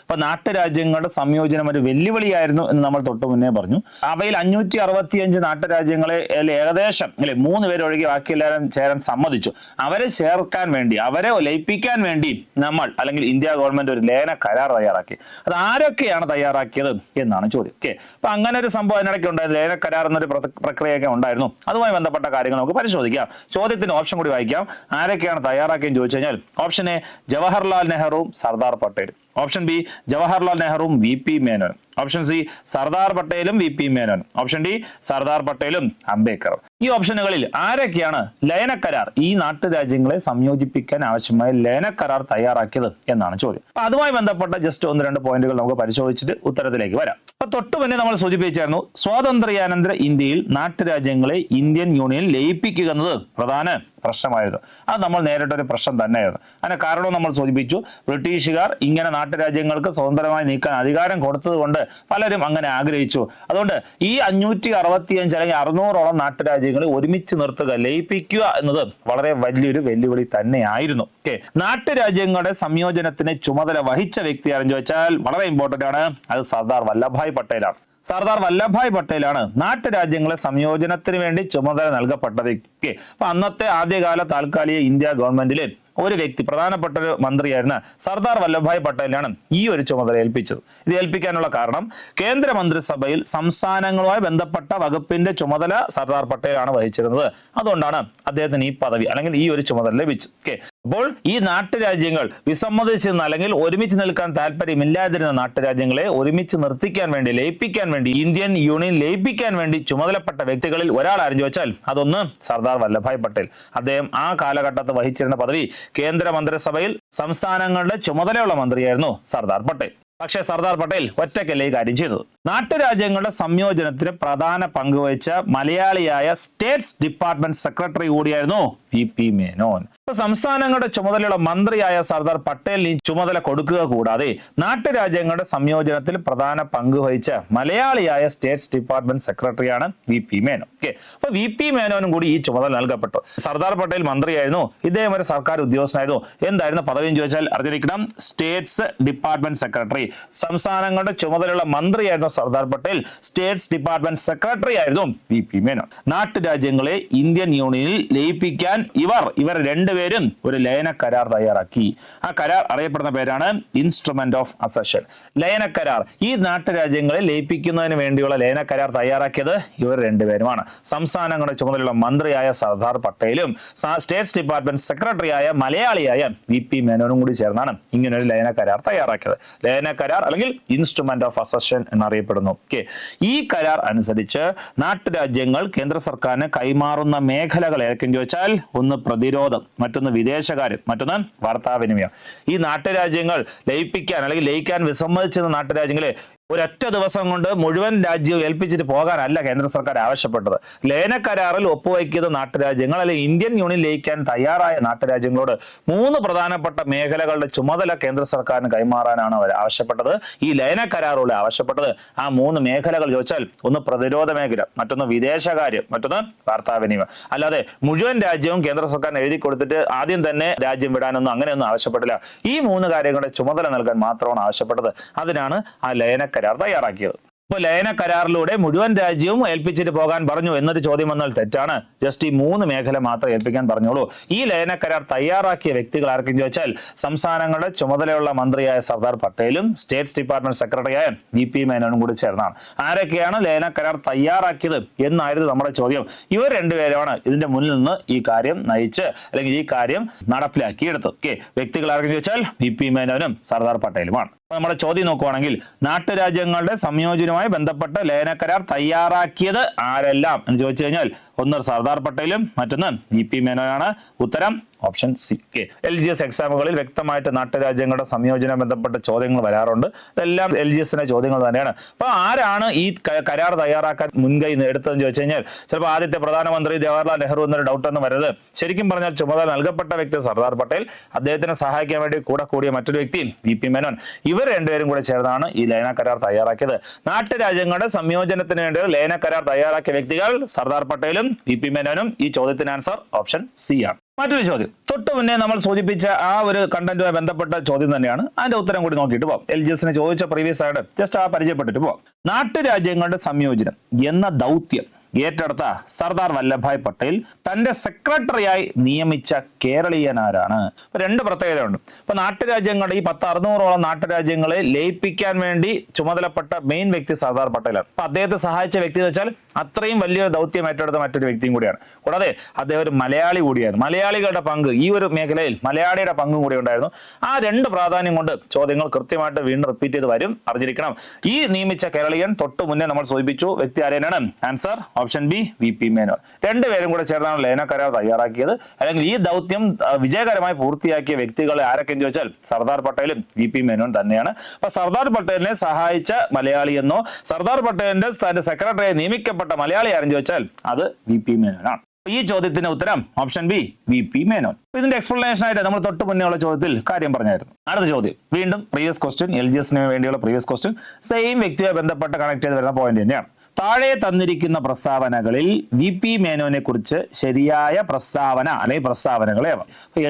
Speaker 1: അപ്പൊ നാട്ടുരാജ്യങ്ങളുടെ സംയോജനം ഒരു വെല്ലുവിളിയായിരുന്നു എന്ന് നമ്മൾ തൊട്ട് മുന്നേ പറഞ്ഞു. അവയിൽ 565 നാട്ടുരാജ്യങ്ങളെ ഏകദേശം 3 പേര് ഒഴികെ ബാക്കി എല്ലാവരും ചേരാൻ സമ്മതിച്ചു. അവരെ ചേർക്കാൻ വേണ്ടി, അവരെ ലയിപ്പിക്കാൻ വേണ്ടി നമ്മൾ, അല്ലെങ്കിൽ ഇന്ത്യ ഗവൺമെന്റ് ഒരു ലയന കരാർ തയ്യാറാക്കി. അത് ആരൊക്കെയാണ് തയ്യാറാക്കിയത് എന്നാണ് ചോദ്യം. അപ്പൊ അങ്ങനെ ഒരു സംഭവം അതിനിടയ്ക്ക് ഉണ്ടായിരുന്നു. ലയന കരാർ എന്നൊരു പ്രക്രിയയൊക്കെ ഉണ്ടായിരുന്നു. അതുമായി ബന്ധപ്പെട്ട കാര്യങ്ങൾ നമുക്ക് പരിശോധിക്കാം. ചോദ്യത്തിന്റെ ഓപ്ഷൻ കൂടി വായിക്കാം. ആരൊക്കെയാണ് തയ്യാറാക്കിയെന്ന് ചോദിച്ചു കഴിഞ്ഞാൽ, ഓപ്ഷൻ എ ജവഹർലാൽ നെഹ്റുവും സർദാർ പട്ടേലും, ഓപ്ഷൻ ബി ജവഹർലാൽ നെഹ്റുവും VP മേനോനും, ഓപ്ഷൻ സി സർദാർ പട്ടേലും VP മേനോനും, ഓപ്ഷൻ ഡി സർദാർ പട്ടേലും അംബേദ്കറും. ഈ ഓപ്ഷനുകളിൽ ആരൊക്കെയാണ് ലയനക്കരാർ ഈ നാട്ടുരാജ്യങ്ങളെ സംയോജിപ്പിക്കാൻ ആവശ്യമായ ലയനക്കരാർ തയ്യാറാക്കിയത് എന്നാണ് ചോദ്യം. അപ്പൊ അതുമായി ബന്ധപ്പെട്ട ജസ്റ്റ് 1-2 പോയിന്റുകൾ നമുക്ക് പരിശോധിച്ചിട്ട് ഉത്തരത്തിലേക്ക് വരാം. അപ്പൊ തൊട്ടു മുന്നേ നമ്മൾ സൂചിപ്പിച്ചായിരുന്നു സ്വാതന്ത്ര്യാനന്തര ഇന്ത്യയിൽ നാട്ടുരാജ്യങ്ങളെ ഇന്ത്യൻ യൂണിയൻ ലയിപ്പിക്കുക എന്നത് പ്രധാന പ്രശ്നമായിരുന്നു. അത് നമ്മൾ നേരിട്ടൊരു പ്രശ്നം തന്നെയായിരുന്നു. അതിന്റെ കാരണവും നമ്മൾ സൂചിപ്പിച്ചു. ബ്രിട്ടീഷുകാർ ഇങ്ങനെ നാട്ടുരാജ്യങ്ങൾക്ക് സ്വതന്ത്രമായി നീക്കാൻ അധികാരം കൊടുത്തത് കൊണ്ട് പലരും അങ്ങനെ ആഗ്രഹിച്ചു. അതുകൊണ്ട് ഈ 565 അല്ലെങ്കിൽ 600ഓളം നാട്ടുരാജ്യങ്ങളെ ഒരുമിച്ച് നിർത്തുക, ലയിപ്പിക്കുക എന്നത് വളരെ വലിയൊരു വെല്ലുവിളി തന്നെയായിരുന്നു. നാട്ടുരാജ്യങ്ങളുടെ സംയോജനത്തിന് ചുമതല വഹിച്ച വ്യക്തി ആരെന്ന് ചോദിച്ചാൽ വളരെ ഇമ്പോർട്ടന്റ് ആണ്. അത് സർദാർ വല്ലഭായ് പട്ടേലാണ്. സർദാർ വല്ലഭായ് പട്ടേലാണ് നാട്ടുരാജ്യങ്ങളെ സംയോജനത്തിന് വേണ്ടി ചുമതല നൽകപ്പെട്ട വ്യക്തി. അപ്പൊ അന്നത്തെ ആദ്യകാല താൽക്കാലിക ഇന്ത്യ ഗവൺമെന്റിലെ ഒരു വ്യക്തി, പ്രധാനപ്പെട്ട ഒരു മന്ത്രിയായിരുന്ന സർദാർ വല്ലഭായ് പട്ടേലാണ് ഈ ഒരു ചുമതല ഏൽപ്പിച്ചത്. ഇത് ഏൽപ്പിക്കാനുള്ള കാരണം കേന്ദ്ര മന്ത്രിസഭയിൽ സംസ്ഥാനങ്ങളുമായി ബന്ധപ്പെട്ട വകുപ്പിന്റെ ചുമതല സർദാർ പട്ടേലാണ് വഹിച്ചിരുന്നത്. അതുകൊണ്ടാണ് അദ്ദേഹത്തിന് ഈ പദവി അല്ലെങ്കിൽ ഈ ഒരു ചുമതല ലഭിച്ചത്. അപ്പോൾ ഈ നാട്ടുരാജ്യങ്ങൾ വിസമ്മതിച്ചിരുന്ന അല്ലെങ്കിൽ ഒരുമിച്ച് നിൽക്കാൻ താല്പര്യമില്ലാതിരുന്ന നാട്ടുരാജ്യങ്ങളെ ഒരുമിച്ച് നിർത്തിക്കാൻ വേണ്ടി, ലയിപ്പിക്കാൻ വേണ്ടി, ഇന്ത്യൻ യൂണിയൻ ലയിപ്പിക്കാൻ വേണ്ടി ചുമതലപ്പെട്ട വ്യക്തികളിൽ ഒരാൾ ആരെന്ന് ചോദിച്ചാൽ അതൊന്ന് സർദാർ വല്ലഭായ് പട്ടേൽ. അദ്ദേഹം ആ കാലഘട്ടത്തിൽ വഹിച്ചിരുന്ന പദവി കേന്ദ്ര മന്ത്രിസഭയിൽ സംസ്ഥാനങ്ങളുടെ ചുമതലയുള്ള മന്ത്രിയായിരുന്നു സർദാർ പട്ടേൽ. പക്ഷേ സർദാർ പട്ടേൽ ഒറ്റയ്ക്കല്ലേ ഈ കാര്യം ചെയ്തത്. നാട്ടുരാജ്യങ്ങളുടെ സംയോജനത്തിന് പ്രധാന പങ്കുവഹിച്ച മലയാളിയായ സ്റ്റേറ്റ്സ് ഡിപ്പാർട്ട്മെന്റ് സെക്രട്ടറി കൂടിയായിരുന്നു VP മേനോൻ. സംസ്ഥാനങ്ങളുടെ ചുമതലയുള്ള മന്ത്രിയായ സർദാർ പട്ടേലിന് ചുമതല കൊടുക്കുക കൂടാതെ നാട്ടുരാജ്യങ്ങളുടെ സംയോജനത്തിൽ പ്രധാന പങ്ക് വഹിച്ച മലയാളിയായ സ്റ്റേറ്റ്സ് ഡിപ്പാർട്ട്മെന്റ് സെക്രട്ടറിയാണ് VP മേനോൻ. അപ്പൊ VP മേനോനും കൂടി ഈ ചുമതല നൽകപ്പെട്ടു. സർദാർ പട്ടേൽ മന്ത്രിയായിരുന്നു, ഇദ്ദേഹം ഒരു സർക്കാർ ഉദ്യോഗസ്ഥനായിരുന്നു. എന്തായിരുന്നു പദവി എന്ന് ചോദിച്ചാൽ അറിഞ്ഞിരിക്കണം. States department secretary. സംസ്ഥാനങ്ങളുടെ ചുമതലയുള്ള മന്ത്രിയായിരുന്നു Sardar Patel, States department secretary ആയിരുന്നു VP മേനോൻ. നാട്ടുരാജ്യങ്ങളെ ഇന്ത്യൻ യൂണിയനിൽ ലയിപ്പിക്കാൻ ഇവർ രണ്ടുപേരും ഒരു ലയന കരാർ തയ്യാറാക്കി. ആ കരാർ അറിയപ്പെടുന്ന പേരാണ് ഇൻസ്ട്രുമെന്റ് ഓഫ് അസഷൻ. ലയന കരാർ, ഈ നാട്ടുരാജ്യങ്ങളെ ലയിപ്പിക്കുന്നതിന് വേണ്ടിയുള്ള ലയന കരാർ തയ്യാറാക്കിയത് ഇവർ രണ്ടുപേരുമാണ്. സംസ്ഥാനങ്ങളുടെ ചുമതലയുള്ള മന്ത്രിയായ സർദാർ പട്ടേലും സ്റ്റേറ്റ്സ് ഡിപ്പാർട്ട്മെന്റ് സെക്രട്ടറിയായ മലയാളിയായ VP മേനോനും കൂടി ചേർന്നാണ് ഇങ്ങനൊരു ലയന കരാർ തയ്യാറാക്കിയത്. ലയന കരാർ അല്ലെങ്കിൽ ഇൻസ്ട്രുമെന്റ് ഓഫ് അസഷൻ എന്നറിയപ്പെടുന്നു. ഈ കരാർ അനുസരിച്ച് നാട്ടുരാജ്യങ്ങൾ കേന്ദ്ര സർക്കാരിന് കൈമാറുന്ന മേഖലകൾ ഏതൊക്കെയെന്ന് ചോദിച്ചാൽ ഒന്ന് പ്രതിരോധം, മറ്റൊന്ന് വിദേശകാര്യം, മറ്റൊന്ന് വാർത്താവിനിമയം. ഈ നാട്ടുരാജ്യങ്ങൾ ലയിപ്പിക്കാൻ അല്ലെങ്കിൽ ലയിക്കാൻ വിസമ്മതിച്ചിരുന്ന നാട്ടുരാജ്യങ്ങളെ ഒരൊറ്റ ദിവസം കൊണ്ട് മുഴുവൻ രാജ്യവും ഏൽപ്പിച്ചിട്ട് പോകാനല്ല കേന്ദ്ര സർക്കാർ ആവശ്യപ്പെട്ടത്. ലയന കരാറിൽ ഒപ്പുവയ്ക്കുന്ന നാട്ടുരാജ്യങ്ങൾ അല്ലെങ്കിൽ ഇന്ത്യൻ യൂണിയൻ ലയിക്കാൻ തയ്യാറായ നാട്ടുരാജ്യങ്ങളോട് 3 പ്രധാനപ്പെട്ട മേഖലകളുടെ ചുമതല കേന്ദ്ര സർക്കാരിന് കൈമാറാനാണ് അവർ ആവശ്യപ്പെട്ടത്. ഈ ലയന കരാറുകൾ ആവശ്യപ്പെട്ടത് ആ 3 മേഖലകൾ ചോദിച്ചാൽ ഒന്ന് പ്രതിരോധ മേഖല, മറ്റൊന്ന് വിദേശകാര്യം, മറ്റൊന്ന് വാർത്താവിനിമയം. അല്ലാതെ മുഴുവൻ രാജ്യവും കേന്ദ്ര സർക്കാരിന് എഴുതി കൊടുത്തിട്ട് ആദ്യം തന്നെ രാജ്യം വിടാനൊന്നും അങ്ങനെയൊന്നും ആവശ്യപ്പെട്ടില്ല. ഈ 3 കാര്യങ്ങളുടെ ചുമതല നൽകാൻ മാത്രമാണ് ആവശ്യപ്പെട്ടത്. അതിനാണ് ആ ലയന കരാർ തയ്യാറാക്കിയത്. ഇപ്പോൾ ലയന കരാറിലൂടെ മുഴുവൻ രാജ്യവും ഏൽപ്പിച്ചിട്ട് പോകാൻ പറഞ്ഞു എന്നൊരു ചോദ്യം വന്നാൽ തെറ്റാണ്. ജസ്റ്റ് ഈ 3 മേഖല മാത്രം ഏൽപ്പിക്കാൻ പറഞ്ഞോളൂ. ഈ ലയന കരാർ തയ്യാറാക്കിയ വ്യക്തികൾ ആർക്കെന്ന് ചോദിച്ചാൽ സംസ്ഥാനങ്ങളുടെ ചുമതലയുള്ള മന്ത്രിയായ സർദാർ പട്ടേലും സ്റ്റേറ്റ്സ് ഡിപ്പാർട്ട്മെന്റ് സെക്രട്ടറിയായ VP മേനോനും കൂടി ചേർന്നാണ്. ആരൊക്കെയാണ് ലയന കരാർ തയ്യാറാക്കിയത് എന്നായിരുന്നു നമ്മുടെ ചോദ്യം. ഇവർ രണ്ടുപേരുമാണ് ഇതിന്റെ മുന്നിൽ നിന്ന് ഈ കാര്യം നയിച്ച് അല്ലെങ്കിൽ ഈ കാര്യം നടപ്പിലാക്കിയെടുത്തത്. വ്യക്തികൾ ആർക്കെന്ന് ചോദിച്ചാൽ VP മേനോനും സർദാർ പട്ടേലുമാണ്. നമ്മുടെ ചോദ്യം നോക്കുവാണെങ്കിൽ നാട്ടുരാജ്യങ്ങളുടെ സംയോജനവുമായി ബന്ധപ്പെട്ട് ലയന കരാർ തയ്യാറാക്കിയത് ആരെല്ലാം എന്ന് ചോദിച്ചു കഴിഞ്ഞാൽ ഒന്ന് സർദാർ പട്ടേലും മറ്റൊന്ന് VP മേനോനാണ്. ഉത്തരം ഓപ്ഷൻ സി. LGS എക്സാമുകളിൽ വ്യക്തമായിട്ട് നാട്ടുരാജ്യങ്ങളുടെ സംയോജനം ബന്ധപ്പെട്ട ചോദ്യങ്ങൾ വരാറുണ്ട്. ഇതെല്ലാം LGSന്റെ ചോദ്യങ്ങൾ തന്നെയാണ്. അപ്പൊ ആരാണ് ഈ കരാർ തയ്യാറാക്കാൻ മുൻകൈ എടുത്തതെന്ന് ചോദിച്ചു കഴിഞ്ഞാൽ ചിലപ്പോൾ ആദ്യത്തെ പ്രധാനമന്ത്രി ജവഹർലാൽ നെഹ്റു എന്നൊരു ഡൗട്ട് ഒന്നും വരരുത്. ശരിക്കും പറഞ്ഞാൽ ചുമതല നൽകപ്പെട്ട വ്യക്തി സർദാർ പട്ടേൽ, അദ്ദേഹത്തിനെ സഹായിക്കാൻ വേണ്ടി കൂടിയ മറ്റൊരു വ്യക്തി VP മേനോൻ. ഇവർ രണ്ടുപേരും കൂടെ ചേർന്നാണ് ഈ ലയന കരാർ തയ്യാറാക്കിയത്. നാട്ടുരാജ്യങ്ങളുടെ സംയോജനത്തിന് വേണ്ടി ലയന കരാർ തയ്യാറാക്കിയ വ്യക്തികൾ സർദാർ പട്ടേലും VP മേനോനും. ഈ ചോദ്യത്തിന് ആൻസർ ഓപ്ഷൻ സി ആണ്. മറ്റൊരു ചോദ്യം തൊട്ടു മുന്നേ നമ്മൾ സൂചിപ്പിച്ച ആ ഒരു കണ്ടന്റുമായി ബന്ധപ്പെട്ട ചോദ്യം തന്നെയാണ്. അതിന്റെ ഉത്തരം കൂടി നോക്കിയിട്ട് പോവാം. LGSനെ ചോദിച്ച പ്രീവിയസ് ആയിട്ട് ജസ്റ്റ് പരിചയപ്പെട്ടിട്ട് പോവാം. നാട്ടുരാജ്യങ്ങളുടെ സംയോജനം എന്ന ദൗത്യം ഏറ്റെടുത്ത സർദാർ വല്ലഭായ് പട്ടേൽ തന്റെ സെക്രട്ടറിയായി നിയമിച്ച കേരളീയനാരാണ്? 2 പ്രത്യേകതയുണ്ട്. ഇപ്പൊ നാട്ടുരാജ്യങ്ങളുടെ ഈ 10-600ഓളം നാട്ടുരാജ്യങ്ങളെ ലയിപ്പിക്കാൻ വേണ്ടി ചുമതലപ്പെട്ട മെയിൻ വ്യക്തി സർദാർ പട്ടേലാണ്. അപ്പൊ അദ്ദേഹത്തെ സഹായിച്ച വ്യക്തി എന്ന് വെച്ചാൽ അത്രയും വലിയൊരു ദൗത്യം ഏറ്റെടുത്ത മറ്റൊരു വ്യക്തിയും കൂടിയാണ്. കൂടാതെ അദ്ദേഹം ഒരു മലയാളി കൂടിയായിരുന്നു. മലയാളികളുടെ പങ്ക് ഈ ഒരു മേഖലയിൽ മലയാളിയുടെ പങ്കും കൂടി ഉണ്ടായിരുന്നു. ആ 2 പ്രാധാന്യം കൊണ്ട് ചോദ്യങ്ങൾ കൃത്യമായിട്ട് വീണ്ടും റിപ്പീറ്റ് ചെയ്ത് വരും, അറിഞ്ഞിരിക്കണം. ഈ നിയമിച്ച കേരളീയൻ തൊട്ടു മുന്നേ നമ്മൾ സൂചിപ്പിച്ചു വ്യക്തി ആരെയാണ്? Answer option B V P Menon. രണ്ടുപേരും കൂടെ ചേർന്നാണ് ലയന കരാർ തയ്യാറാക്കിയത്. അല്ലെങ്കിൽ ഈ ദൗത്യം വിജയകരമായി പൂർത്തിയാക്കിയ വ്യക്തികളെ ആരൊക്കെയെന്ന് ചോദിച്ചാൽ സർദാർ പട്ടേലും വി പി മേനോൻ തന്നെയാണ്. അപ്പൊ സർദാർ പട്ടേലിനെ സഹായിച്ച മലയാളി എന്നോ സർദാർ പട്ടേലിന്റെ സെക്രട്ടറിയെ നിയമിക്കപ്പെട്ട മലയാളി ആരെന്ന് ചോദിച്ചാൽ അത് വി പി മേനോനാണ്. ഈ ചോദ്യത്തിന്റെ ഉത്തരം option B V P Menon. ഇതിന്റെ എക്സ്പ്ലനേഷൻ ആയിട്ട് നമ്മൾ തൊട്ട് മുന്നേ ഉള്ള ചോദ്യത്തിൽ കാര്യം പറഞ്ഞായിരുന്നു. അടുത്ത ചോദ്യം വീണ്ടും പ്രീവിയസ് ക്വസ്റ്റ്യൻ, LGS വേണ്ടിയുള്ള പ്രീവിയസ് ക്വസ്റ്റ്യൻ, സെയിം വ്യക്തിയെ ബന്ധപ്പെട്ട് കണക്ട് ചെയ്ത് വരുന്ന പോയിന്റ് തന്നെയാണ്. താഴെ തന്നിരിക്കുന്ന പ്രസ്താവനകളിൽ വി പി മേനോനെ കുറിച്ച് ശരിയായ പ്രസ്താവന അല്ലെങ്കിൽ പ്രസ്താവനകളെ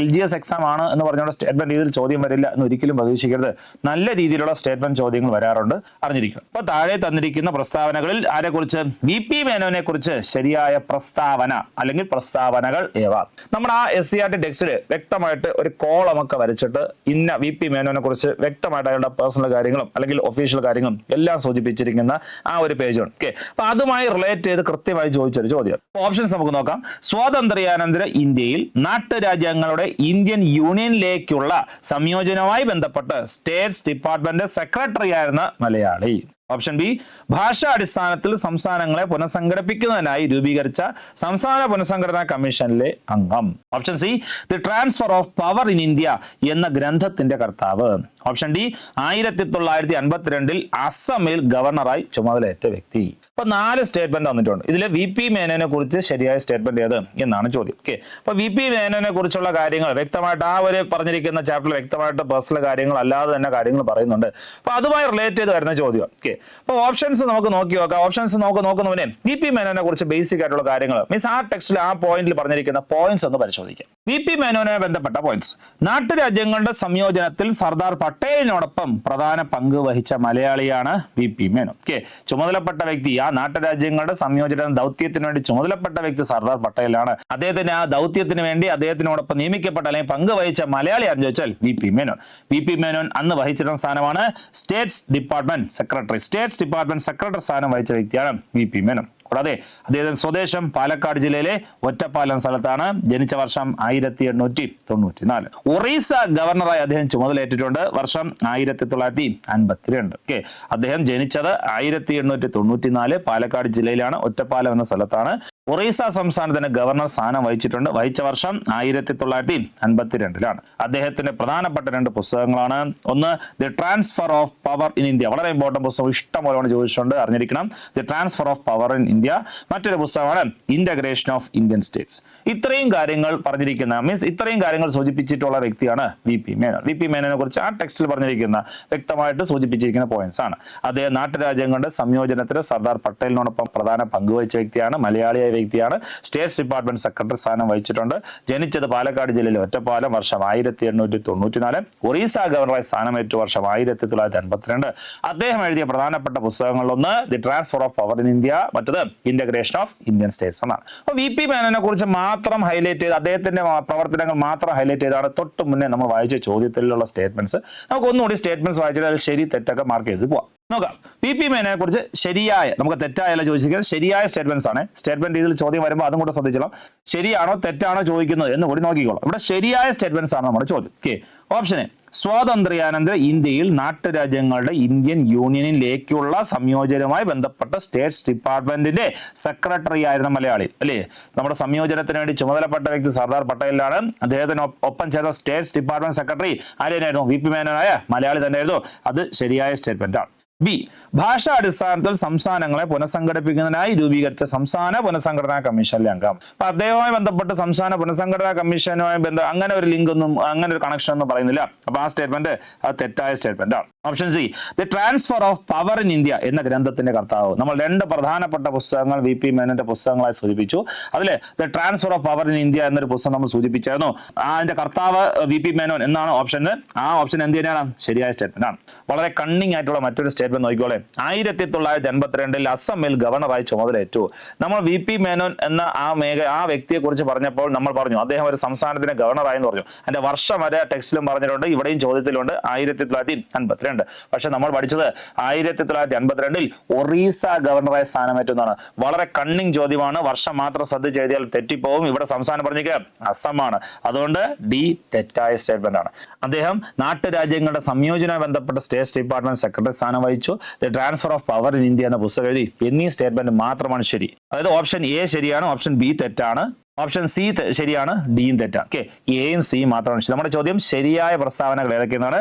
Speaker 1: LGS എക്സാം ആണ് എന്ന് പറഞ്ഞുകൊണ്ട് സ്റ്റേറ്റ്മെന്റ് രീതിയിൽ ചോദ്യം വരില്ല എന്ന് ഒരിക്കലും പ്രതീക്ഷിക്കരുത്. നല്ല രീതിയിലുള്ള സ്റ്റേറ്റ്മെന്റ് ചോദ്യങ്ങൾ വരാറുണ്ട്, അറിഞ്ഞിരിക്കും. അപ്പൊ താഴെ തന്നിരിക്കുന്ന പ്രസ്താവനകളിൽ ആരെക്കുറിച്ച് വി പി മേനോനെ കുറിച്ച് ശരിയായ പ്രസ്താവന അല്ലെങ്കിൽ പ്രസ്താവനകൾ ഏവ. നമ്മുടെ ആ SCERT ടെക്സ്റ്റില് വ്യക്തമായിട്ട് ഒരു കോളമൊക്കെ വരച്ചിട്ട് ഇന്ന വി പി മേനോനെ കുറിച്ച് വ്യക്തമായിട്ട് അയാളുടെ പേഴ്സണൽ കാര്യങ്ങളും അല്ലെങ്കിൽ ഒഫീഷ്യൽ കാര്യങ്ങളും എല്ലാം സൂചിപ്പിച്ചിരിക്കുന്ന ആ ഒരു പേജാണ്. അപ്പൊ അതുമായി റിലേറ്റ് ചെയ്ത് കൃത്യമായി ചോദിച്ചൊരു ചോദ്യം. ഓപ്ഷൻസ് നമുക്ക് നോക്കാം. സ്വാതന്ത്ര്യാനന്തര ഇന്ത്യയിൽ നാട്ടുരാജ്യങ്ങളുടെ ഇന്ത്യൻ യൂണിയനിലേക്കുള്ള സംയോജനവുമായി ബന്ധപ്പെട്ട് സ്റ്റേറ്റ്സ് ഡിപ്പാർട്ട്മെന്റ് സെക്രട്ടറി ആയിരുന്ന മലയാളി. ഓപ്ഷൻ ബി ഭാഷാടിസ്ഥാനത്തിൽ സംസ്ഥാനങ്ങളെ പുനഃസംഘടിപ്പിക്കുന്നതിനായി രൂപീകരിച്ച സംസ്ഥാന പുനഃസംഘടനാ കമ്മീഷനിലെ അംഗം. Option C the transfer of power in India എന്ന ഗ്രന്ഥത്തിന്റെ കർത്താവ്. ഓപ്ഷൻ ഡി 1952 അസമിൽ ഗവർണറായി ചുമതലയേറ്റ വ്യക്തി. ഇപ്പൊ 4 സ്റ്റേറ്റ്മെന്റ് വന്നിട്ടുണ്ട്. ഇതിൽ വി പി മേനോനെ കുറിച്ച് ശരിയായ സ്റ്റേറ്റ്മെന്റ് ഏത് എന്നാണ് ചോദ്യം. ഓക്കെ, അപ്പൊ വി പി മേനോനെ കുറിച്ചുള്ള കാര്യങ്ങൾ വ്യക്തമായിട്ട് ആ ഒരു പറഞ്ഞിരിക്കുന്ന ചാപ്റ്ററിൽ വ്യക്തമായിട്ട് പേഴ്സണൽ കാര്യങ്ങൾ അല്ലാതെ തന്നെ കാര്യങ്ങൾ പറയുന്നുണ്ട്. അപ്പൊ അതുമായി റിലേറ്റ് ചെയ്ത് വരുന്ന ചോദ്യം. ഓക്കെ, അപ്പൊ ഓപ്ഷൻസ് നമുക്ക് നോക്കി നോക്കാം. ഓപ്ഷൻസ് നോക്കുന്നവനെ വി പി മേനോനെ കുറിച്ച് ബേസിക് ആയിട്ടുള്ള കാര്യങ്ങൾ മീൻസ് ആ ടെക്സ്റ്റിൽ ആ പോയിന്റിൽ പറഞ്ഞിരിക്കുന്ന പോയിന്റ്സ് ഒന്ന് പരിശോധിക്കാം. വി പി മേനോനെ ബന്ധപ്പെട്ട പോയിന്റ്സ്: നാട്ടുരാജ്യങ്ങളുടെ സംയോജനത്തിൽ സർദാർ പട്ടേലിനോടൊപ്പം പ്രധാന പങ്ക് വഹിച്ച മലയാളിയാണ് വി പി മേനോൻ. ഓക്കെ, ചുമതലപ്പെട്ട വ്യക്തി ആ നാട്ടുരാജ്യങ്ങളുടെ സംയോജന ദൗത്യത്തിന് വേണ്ടി ചുമതലപ്പെട്ട വ്യക്തി സർദാർ പട്ടേലാണ്. അദ്ദേഹത്തിന് ആ ദൗത്യത്തിന് വേണ്ടി അദ്ദേഹത്തിനോടൊപ്പം നിയമിക്കപ്പെട്ട അല്ലെങ്കിൽ പങ്ക് വഹിച്ച മലയാളി ആണെന്ന് ചോദിച്ചാൽ V P Menon. V P Menon അന്ന് വഹിച്ചിരുന്ന സ്ഥാനമാണ് states department secretary. States department secretary സ്ഥാനം വഹിച്ച വ്യക്തിയാണ് വി പി മേനോൻ. കൂടാതെ അദ്ദേഹം സ്വദേശം പാലക്കാട് ജില്ലയിലെ ഒറ്റപ്പാലം സ്ഥലത്താണ്. ജനിച്ച വർഷം 1894. ഒറീസ ഗവർണറായി അദ്ദേഹം ചുമതലയേറ്റിട്ടുണ്ട്. വർഷം 1952. ഓക്കെ, അദ്ദേഹം ജനിച്ചത് 1894 പാലക്കാട് ജില്ലയിലാണ്, ഒറ്റപ്പാലം എന്ന സ്ഥലത്താണ്. ഒറീസ സംസ്ഥാനത്തിന് ഗവർണർ സ്ഥാനം വഹിച്ചിട്ടുണ്ട്. വഹിച്ച വർഷം 1952. അദ്ദേഹത്തിന്റെ പ്രധാനപ്പെട്ട 2 പുസ്തകങ്ങളാണ്. ഒന്ന് the transfer of power in India, വളരെ ഇമ്പോർട്ടന്റ് പുസ്തകം, ഇഷ്ടം പോലെ ചോദിച്ചിട്ടുണ്ട്, അറിഞ്ഞിരിക്കണം. The transfer of power in India. മറ്റൊരു പുസ്തകമാണ് ഇന്റഗ്രേഷൻ ഓഫ് ഇന്ത്യൻ സ്റ്റേറ്റ്സ്. ഇത്രയും കാര്യങ്ങൾ പറഞ്ഞിരിക്കുന്ന മീൻസ് ഇത്രയും കാര്യങ്ങൾ സൂചിപ്പിച്ചിട്ടുള്ള വ്യക്തിയാണ് V P Menon. V P മേനോനെ കുറിച്ച് ആ ടെക്സ്റ്റിൽ പറഞ്ഞിരിക്കുന്ന വ്യക്തമായിട്ട് സൂചിപ്പിച്ചിരിക്കുന്ന പോയിന്റ്സ് ആണ്. അദ്ദേഹം നാട്ടുരാജ്യങ്ങളുടെ സംയോജനത്തിന് സർദാർ പട്ടേലിനോടൊപ്പം പ്രധാന പങ്കുവഹിച്ച വ്യക്തിയാണ്, മലയാളിയായ വ്യക്തിയാണ്. സ്റ്റേറ്റ്സ് ഡിപ്പാർട്ട്മെന്റ് സെക്രട്ടറി സ്ഥാനം വഹിച്ചിട്ടുണ്ട്. ജനിച്ചത് പാലക്കാട് ജില്ലയിലെ ഒറ്റപ്പാലം, വർഷം 1894. ഒറീസ ഗവർണറായി സ്ഥാനമേറ്റ വർഷം 1952. അദ്ദേഹം എഴുതിയ പ്രധാനപ്പെട്ട പുസ്തകങ്ങളിലൊന്ന് the transfer of power in India, മറ്റത് ഇന്റഗ്രേഷൻ ഓഫ് ഇന്ത്യൻ സ്റ്റേറ്റ്സ് എന്നാണ്. അപ്പൊ വി പി മേനോനെ കുറിച്ച് മാത്രം ഹൈലൈറ്റ് ചെയ്ത് അദ്ദേഹത്തിന്റെ പ്രവർത്തനങ്ങൾ മാത്രം ഹൈലൈറ്റ് ചെയ്താണ് തൊട്ട് മുന്നേ നമ്മൾ വായിച്ച ചോദ്യത്തിലുള്ള സ്റ്റേറ്റ്മെന്റ്സ്. നമുക്ക് ഒന്നുകൂടി സ്റ്റേറ്റ്മെന്റ്സ് വായിച്ചിട്ട് അതിൽ ശരി തെറ്റൊക്കെ മാർക്ക് ചെയ്ത് പോവാം. നോക്കാം. വി പി മേനോനെ കുറിച്ച് ശരിയായ, നമുക്ക് തെറ്റായല്ല ചോദിച്ചിരിക്കുന്നത്, ശരിയായ സ്റ്റേറ്റ്മെന്റ്സ് ആണ്. സ്റ്റേറ്റ്മെന്റ് രീതിയിൽ ചോദ്യം വരുമ്പോൾ അതും കൂടെ ശ്രദ്ധിച്ചോളാം. ശരിയാണോ തെറ്റാണോ ചോദിക്കുന്നത് എന്ന് കൂടി നോക്കിക്കോളാം. ഇവിടെ ശരിയായ സ്റ്റേറ്റ്മെന്റ്സ് ആണ് നമ്മുടെ ചോദ്യം. ഓക്കെ, ഓപ്ഷൻ എ സ്വാതന്ത്ര്യാനന്തര ഇന്ത്യയിൽ നാട്ടുരാജ്യങ്ങളുടെ ഇന്ത്യൻ യൂണിയനിലേക്കുള്ള സംയോജനവുമായി ബന്ധപ്പെട്ട സ്റ്റേറ്റ്സ് ഡിപ്പാർട്ട്മെന്റിന്റെ സെക്രട്ടറി ആയിരുന്ന മലയാളി അല്ലേ. നമ്മുടെ സംയോജനത്തിന് വേണ്ടി ചുമതലപ്പെട്ട വ്യക്തി സർദാർ പട്ടേലിലാണ്. അദ്ദേഹത്തിന് ഒപ്പം ചേർന്ന സ്റ്റേറ്റ്സ് ഡിപ്പാർട്ട്മെന്റ് സെക്രട്ടറി ആരെയായിരുന്നു? വി പി മേനോനായ മലയാളി തന്നെയായിരുന്നു. അത് ശരിയായ സ്റ്റേറ്റ്മെന്റ് ആണ്. ബി ഭാഷാടിസ്ഥാനത്തിൽ സംസ്ഥാനങ്ങളെ പുനഃസംഘടിപ്പിക്കുന്നതിനായി രൂപീകരിച്ച സംസ്ഥാന പുനഃസംഘടനാ കമ്മീഷനിലെ അംഗം. അപ്പൊ അദ്ദേഹവുമായി ബന്ധപ്പെട്ട് സംസ്ഥാന പുനഃസംഘടനാ കമ്മീഷനുമായി അങ്ങനെ ഒരു ലിങ്ക് ഒന്നും അങ്ങനെ ഒരു കണക്ഷൻ ഒന്നും പറയുന്നില്ല. അപ്പൊ ആ സ്റ്റേറ്റ്മെന്റ് അത് തെറ്റായ സ്റ്റേറ്റ്മെന്റ് ആണ്. Option C the transfer of power in India എന്ന ഗ്രന്ഥത്തിന്റെ കർത്താവ്. നമ്മൾ 2 പ്രധാനപ്പെട്ട പുസ്തകങ്ങൾ വി പി മേനോന്റെ പുസ്തകങ്ങളായി സൂചിപ്പിച്ചു. അതില് the transfer of power in India എന്നൊരു പുസ്തകം നമ്മൾ സൂചിപ്പിച്ചായിരുന്നു. അതിന്റെ കർത്താവ് വി പി മേനോൻ എന്നാണ് ഓപ്ഷൻ. ആ ഓപ്ഷൻ എന്ത് തന്നെയാണ്? ശരിയായ സ്റ്റേറ്റ്മെന്റ് ആണ്. വളരെ കണ്ണിങ് ആയിട്ടുള്ള മറ്റൊരു സ്റ്റേറ്റ്മെന്റ് നോക്കിക്കോളെ. 1952 അസമിൽ ഗവർണറായി ചുമതലയേറ്റു. നമ്മൾ വി പി മേനോൻ എന്ന ആ വ്യക്തിയെ കുറിച്ച് പറഞ്ഞപ്പോൾ നമ്മൾ പറഞ്ഞു അദ്ദേഹം ഒരു സംസ്ഥാനത്തിന്റെ ഗവർണറായി എന്ന് പറഞ്ഞു. അതിന്റെ വർഷം വരെ ടെക്സ്റ്റിലും പറഞ്ഞിട്ടുണ്ട്, ഇവിടെയും ചോദ്യത്തിലുണ്ട് 1952. പക്ഷെ നമ്മൾ പഠിച്ചത് 1952 ഒറീസ ഗവർണറായ സ്ഥാനമേറ്റെന്നാണ്. വളരെ കണ്ണിങ് ചോദ്യമാണ്. വർഷം മാത്രം ശ്രദ്ധിച്ച് എഴുതിയാൽ തെറ്റിപ്പോവും. ഇവിടെ സംസ്ഥാനം പറഞ്ഞിരിക്കുക അസമാണ്. അതുകൊണ്ട് ഡി തെറ്റായ സ്റ്റേറ്റ്മെന്റ് ആണ്. അദ്ദേഹം നാട്ടുരാജ്യങ്ങളുടെ സംയോജനവുമായി ബന്ധപ്പെട്ട സ്റ്റേറ്റ് ഡിപ്പാർട്ട്മെന്റ് സെക്രട്ടറി സ്ഥാനം വഹിച്ചു. ജയിച്ചു, the transfer of power in India എന്ന പുസ്തകം എഴുതി എന്നീ സ്റ്റേറ്റ്മെന്റ് മാത്രമാണ് ശരി. അതായത് ഓപ്ഷൻ എ ശരിയാണ്, ഓപ്ഷൻ ബി തെറ്റാണ്, ഓപ്ഷൻ സി ശരിയാണ്, ഡിയും തെറ്റാണ്. ഓക്കെ, എയും സിയും മാത്രമാണ് ശരി. നമ്മുടെ ചോദ്യം ശരിയായ പ്രസ്താവനകൾ ഏതൊക്കെയാണ്?